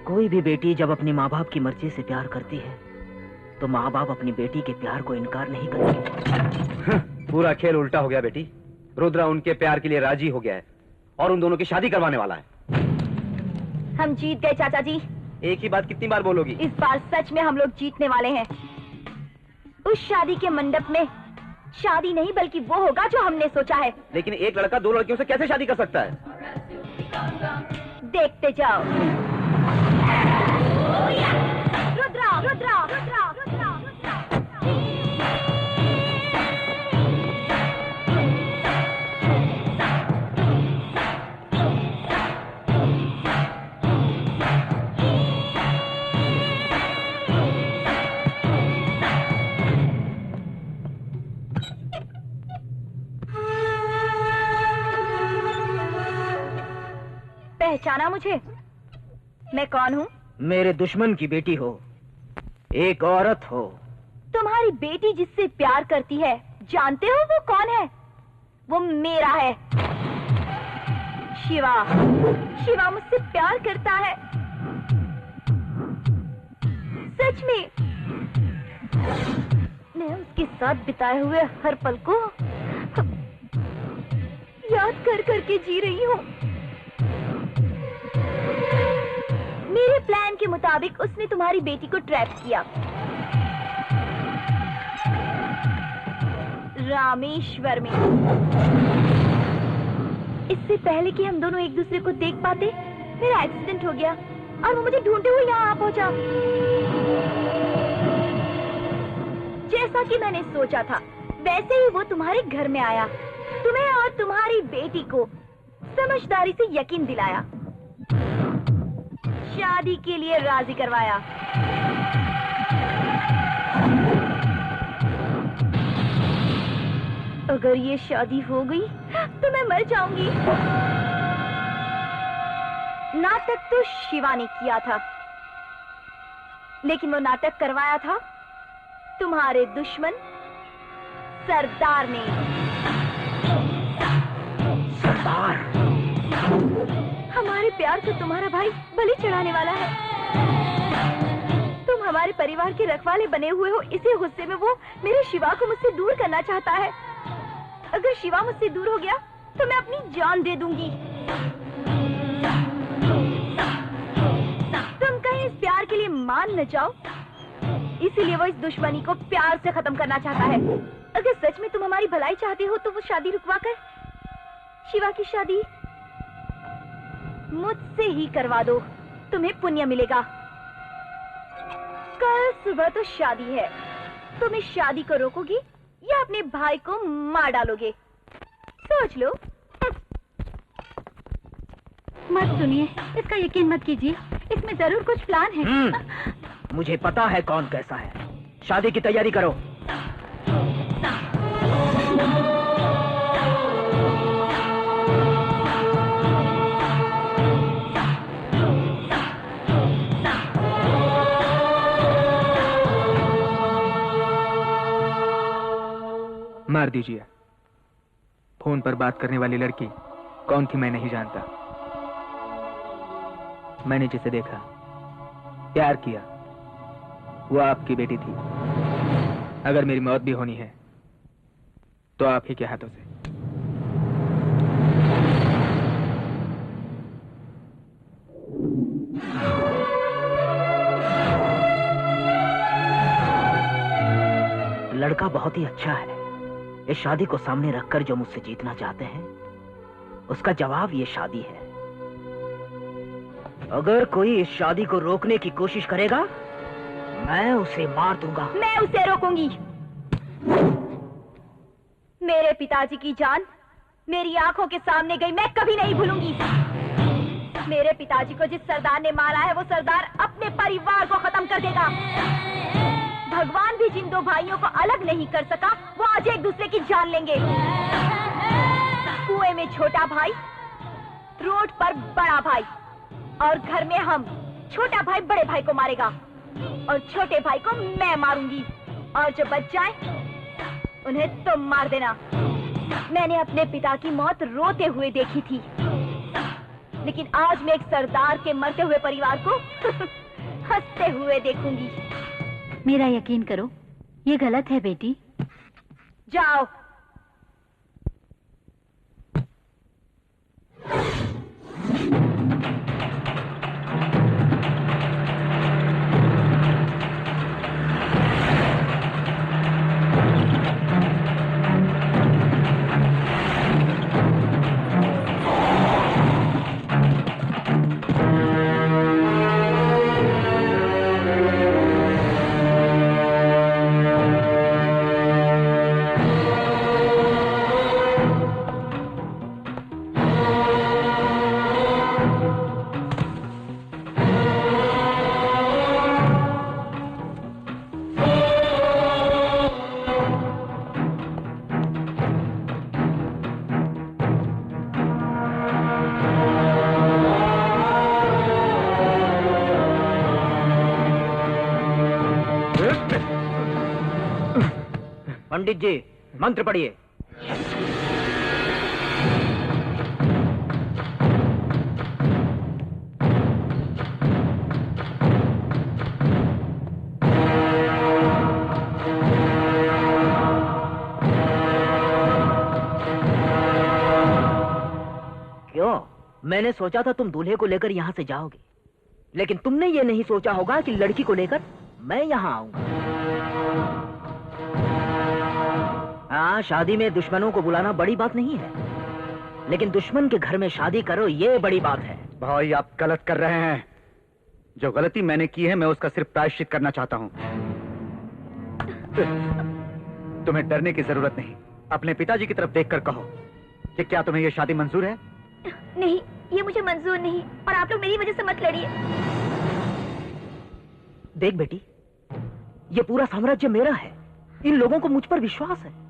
कोई भी बेटी जब अपनी माँ बाप की मर्जी से प्यार करती है तो माँ बाप अपनी बेटी के प्यार को इनकार नहीं करते। पूरा खेल उल्टा हो गया बेटी। रुद्रा उनके प्यार के लिए राजी हो गया है और उन दोनों की शादी करवाने वाला है। हम जीत गए चाचा जी। एक ही बात कितनी बार बोलोगी? इस बार सच में हम लोग जीतने वाले हैं। उस शादी के मंडप में शादी नहीं बल्कि वो होगा जो हमने सोचा है। लेकिन एक लड़का दो लड़कियों से कैसे शादी कर सकता है? देखते जाओ। रुद्रा, रुद्रा, रुद्रा, रुद्रा, रुद्रा। पहचाना मुझे? मैं कौन हूँ? मेरे दुश्मन की बेटी हो, एक औरत हो। तुम्हारी बेटी जिससे प्यार करती है, जानते हो वो कौन है? वो मेरा है, शिवा। शिवा मुझसे प्यार करता है, सच में। मैं उसके साथ बिताए हुए हर पल को याद कर करके जी रही हूँ। मेरे प्लान के मुताबिक उसने तुम्हारी बेटी को ट्रैप किया। रामेश्वर में। इससे पहले कि हम दोनों एक दूसरे को देख पाते, मेरा एक्सीडेंट हो गया और वो मुझे ढूंढते हुए यहाँ आ पहुंचा। जैसा कि मैंने सोचा था, वैसे ही वो तुम्हारे घर में आया, तुम्हें और तुम्हारी बेटी को समझदारी से यकीन दिलाया, शादी के लिए राजी करवाया। अगर ये शादी हो गई तो मैं मर जाऊंगी। नाटक तो शिवा ने किया था, लेकिन वो नाटक करवाया था तुम्हारे दुश्मन सरदार ने। सरदार? हमारे प्यार को तुम्हारा भाई बलि चढ़ाने वाला है। तुम हमारे परिवार के रखवाले बने हुए हो, इसी गुस्से में वो मेरे शिवा को मुझसे दूर करना चाहता है। अगर शिवा मुझसे दूर हो गया तो मैं अपनी जान दे दूंगी। तुम कहीं इस प्यार के लिए मान न जाओ, इसीलिए वो इस दुश्मनी को प्यार से खत्म करना चाहता है। अगर सच में तुम हमारी भलाई चाहते हो तो वो शादी रुकवा कर शिवा की शादी मुझसे ही करवा दो, तुम्हें पुण्य मिलेगा। कल सुबह तो शादी है, तुम इस शादी को रोकोगी या अपने भाई को मार डालोगे? सोच लो। मत सुनिए, इसका यकीन मत कीजिए, इसमें जरूर कुछ प्लान है। मुझे पता है कौन कैसा है। शादी की तैयारी करो। मार दीजिए। फोन पर बात करने वाली लड़की कौन थी मैं नहीं जानता। मैंने जिसे देखा, प्यार किया, वो आपकी बेटी थी। अगर मेरी मौत भी होनी है तो आप ही के हाथों से। लड़का बहुत ही अच्छा है। इस शादी को सामने रखकर जो मुझसे जीतना चाहते हैं, उसका जवाब ये शादी है। अगर कोई इस शादी को रोकने की कोशिश करेगा, मैं उसे मार दूंगा। मैं उसे रोकूंगी। मेरे पिताजी की जान मेरी आंखों के सामने गई, मैं कभी नहीं भूलूंगी। मेरे पिताजी को जिस सरदार ने मारा है, वो सरदार अपने परिवार को खत्म कर देगा। भगवान भी जिन दो भाइयों को अलग नहीं कर सका, वो आज एक दूसरे की जान लेंगे। कुएं में छोटा भाई, रोड पर बड़ा भाई, और घर में हम। छोटा भाई बड़े भाई को मारेगा और छोटे भाई को मैं मारूंगी, और जो बच जाए उन्हें तुम मार देना। मैंने अपने पिता की मौत रोते हुए देखी थी, लेकिन आज मैं एक सरदार के मरते हुए परिवार को हंसते हुए देखूंगी। मेरा यकीन करो, ये गलत है बेटी। जाओ। पंडित जी, मंत्र पढ़िए। क्यों? मैंने सोचा था तुम दूल्हे को लेकर यहाँ से जाओगे, लेकिन तुमने ये नहीं सोचा होगा कि लड़की को लेकर मैं यहाँ आऊंगा। हाँ, शादी में दुश्मनों को बुलाना बड़ी बात नहीं है, लेकिन दुश्मन के घर में शादी करो ये बड़ी बात है। भाई आप गलत कर रहे हैं। जो गलती मैंने की है मैं उसका सिर्फ प्रायश्चित करना चाहता हूँ। तुम्हें डरने की जरूरत नहीं। अपने पिताजी की तरफ देखकर कहो कि क्या तुम्हें यह शादी मंजूर है? नहीं, ये मुझे मंजूर नहीं, और आप लोग मेरी वजह से मत लड़िए। देख बेटी, ये पूरा साम्राज्य मेरा है। इन लोगों को मुझ पर विश्वास है।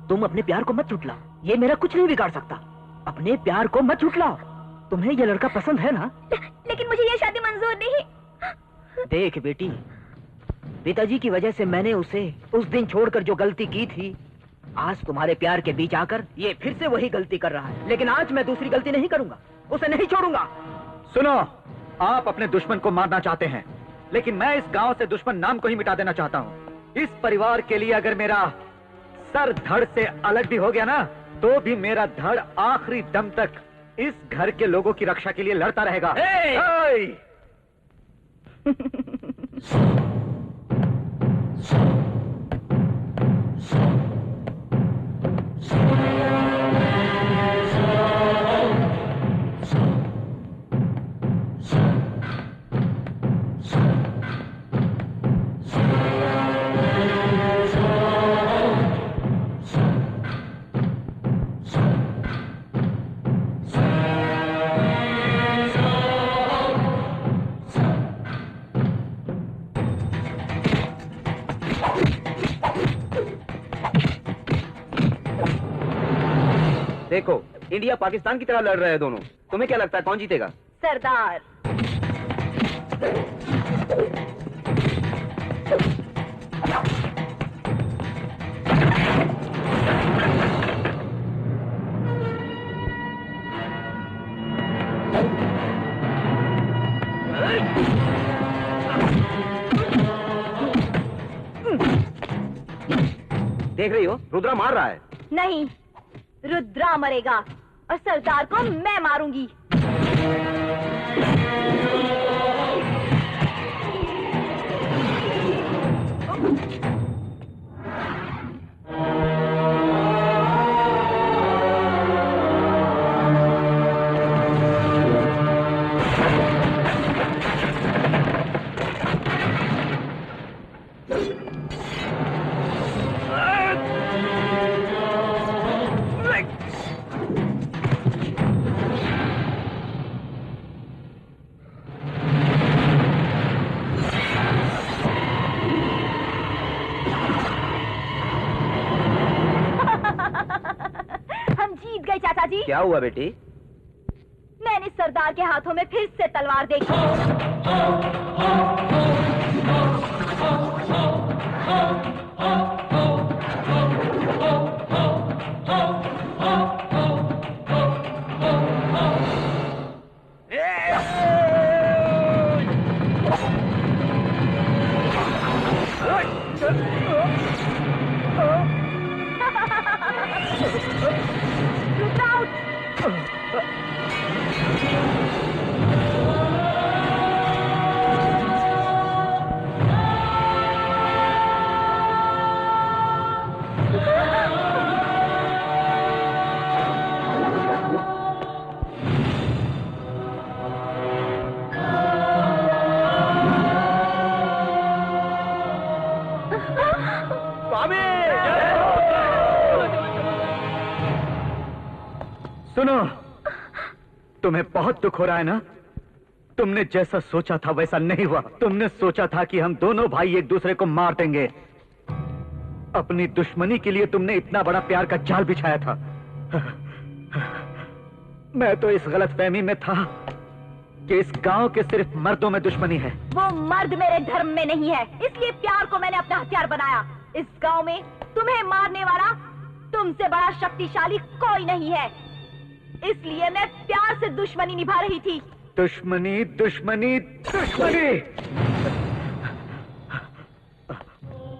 तुम अपने प्यार को मत झुठलाओ, ये मेरा कुछ नहीं बिगाड़ सकता। अपने प्यार को मत झुठलाओ। तुम्हें ये लड़का पसंद है ना? लेकिन मुझे ये शादी मंजूर नहीं। देख बेटी, पिताजी की वजह से मैंने उसे उस दिन छोड़कर जो गलती की थी, आज तुम्हारे प्यार के बीच आकर ये फिर से वही गलती कर रहा है। लेकिन आज मैं दूसरी गलती नहीं करूंगा, उसे नहीं छोड़ूंगा। सुनो, आप अपने दुश्मन को मारना चाहते हैं, लेकिन मैं इस गांव से दुश्मन नाम को ही मिटा देना चाहता हूँ। इस परिवार के लिए अगर मेरा सर धड़ से अलग भी हो गया ना, तो भी मेरा धड़ आखिरी दम तक इस घर के लोगों की रक्षा के लिए लड़ता रहेगा। देखो, इंडिया पाकिस्तान की तरह लड़ रहे हैं दोनों। तुम्हें क्या लगता है कौन जीतेगा? सरदार। देख रही हो, रुद्रा मार रहा है। नहीं, रुद्रा मरेगा और सरदार को मैं मारूंगी। क्या हुआ बेटी? मैंने सरदार के हाथों में फिर से तलवार देखी। सुनो, तुम्हें बहुत दुख हो रहा है ना? तुमने जैसा सोचा था वैसा नहीं हुआ। तुमने सोचा था कि हम दोनों भाई एक दूसरे को मार देंगे। अपनी दुश्मनी के लिए तुमने इतना बड़ा प्यार का जाल बिछाया था। मैं तो इस गलतफहमी में था कि इस गांव के सिर्फ मर्दों में दुश्मनी है। वो मर्द मेरे धर्म में नहीं है, इसलिए प्यार को मैंने अपना हथियार बनाया। इस गांव में तुम्हें मारने वाला तुमसे बड़ा शक्तिशाली कोई नहीं है, इसलिए मैं प्यार से दुश्मनी निभा रही थी। दुश्मनी, दुश्मनी, दुश्मनी!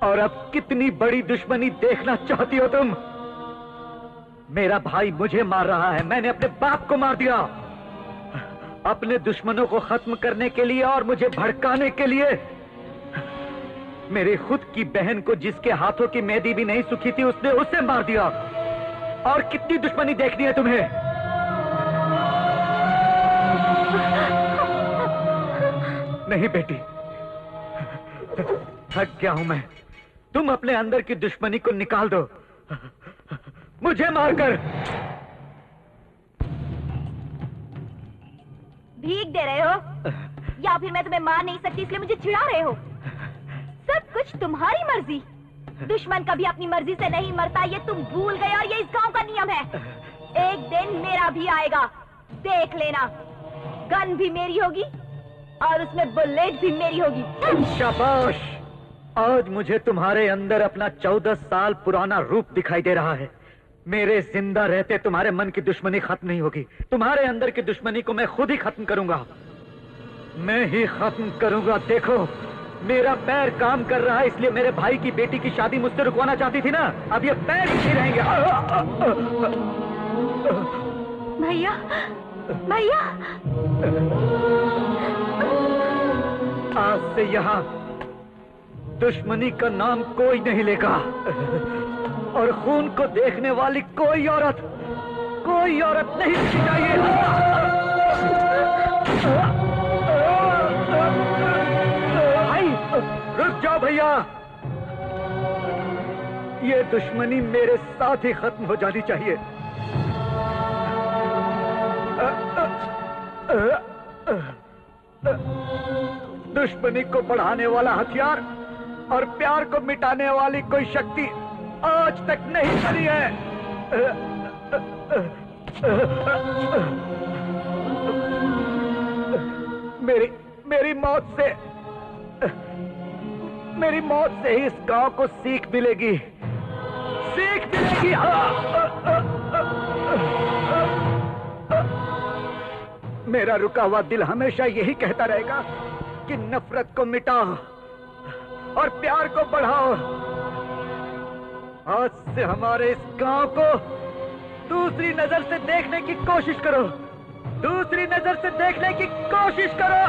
और अब कितनी बड़ी दुश्मनी देखना चाहती हो तुम? मेरा भाई मुझे मार रहा है, मैंने अपने बाप को मार दिया। अपने दुश्मनों को खत्म करने के लिए और मुझे भड़काने के लिए मेरी खुद की बहन को, जिसके हाथों की मेहंदी भी नहीं सूखी थी, उसने उसे मार दिया। और कितनी दुश्मनी देखनी है तुम्हें? नहीं बेटी, थक गया हूं मैं। तुम अपने अंदर की दुश्मनी को निकाल दो, मुझे मारकर। भीख दे रहे हो या फिर मैं तुम्हें मार नहीं सकती इसलिए मुझे चिढ़ा रहे हो? सब कुछ तुम्हारी मर्जी। दुश्मन कभी अपनी मर्जी से नहीं मरता, ये तुम भूल गए और ये इस गांव का नियम है। एक दिन मेरा भी आएगा, देख लेना। गन भी मेरी होगी और उसमें बुलेट भी मेरी होगी। शाबाश! आज मुझे तुम्हारे अंदर अपना 14 साल पुराना रूप दिखाई दे रहा है। मेरे जिंदा रहते तुम्हारे मन की दुश्मनी खत्म नहीं होगी। तुम्हारे अंदर की दुश्मनी को मैं खुद ही खत्म करूंगा, मैं ही खत्म करूंगा। देखो, मेरा पैर काम कर रहा है, इसलिए मेरे भाई की बेटी की शादी मुझसे रुकवाना चाहती थी ना, अब ये पैर ही नहीं रहेंगे। भैया, भैया, आज से यहाँ दुश्मनी का नाम कोई नहीं लेगा और खून को देखने वाली कोई औरत नहीं दिखनी चाहिए। भाई, रुक जाओ भैया, ये दुश्मनी मेरे साथ ही खत्म हो जानी चाहिए। दुश्मनी को बढ़ाने वाला हथियार और प्यार को मिटाने वाली कोई शक्ति आज तक नहीं बनी है। मेरी मौत से ही इस गांव को सीख मिलेगी। मेरा रुका हुआ दिल हमेशा यही कहता रहेगा कि नफरत को मिटाओ और प्यार को बढ़ाओ। आज से हमारे इस गांव को दूसरी नजर से देखने की कोशिश करो, दूसरी नजर से देखने की कोशिश करो।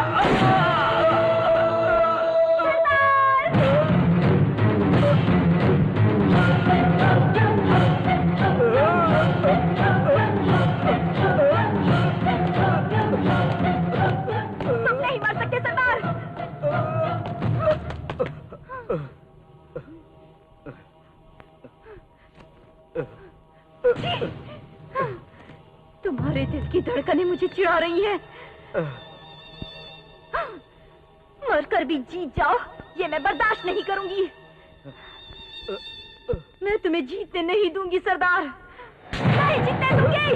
तुम नहीं मर सकते सरदार। तुम्हारे दिल की धड़कनें मुझे चिढ़ा रही हैं। मरकर भी जीत जाओ, ये मैं बर्दाश्त नहीं करूंगी। मैं तुम्हें जीतने नहीं दूंगी सरदार, नहीं जीतने दूंगी।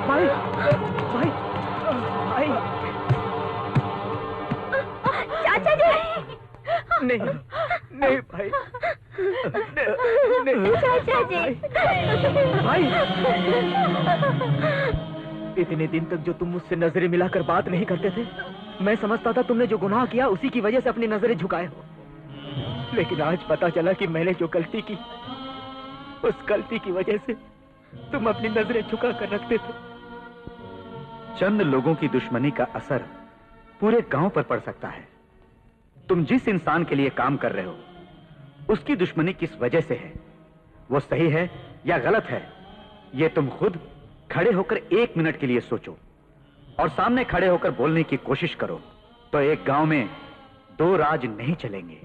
भाई, भाई, भाई, चाचा जी, नहीं भाई, नहीं चाचा जी, भाई। इतने दिन तक जो तुम मुझसे नजरें मिलाकर बात नहीं करते थे, मैं समझता था तुमने जो गुनाह किया उसी की वजह से अपनी नजरें झुकाए हो, लेकिन आज पता चला कि मैंने जो गलती की, उस गलती की वजह से तुम अपनी नजरें झुका कर रखते थे। चंद लोगों की दुश्मनी का असर पूरे गांव पर पड़ सकता है। तुम जिस इंसान के लिए काम कर रहे हो, उसकी दुश्मनी किस वजह से है, वो सही है या गलत है, ये तुम खुद खड़े होकर 1 मिनट के लिए सोचो और सामने खड़े होकर बोलने की कोशिश करो, तो एक गांव में 2 राज नहीं चलेंगे।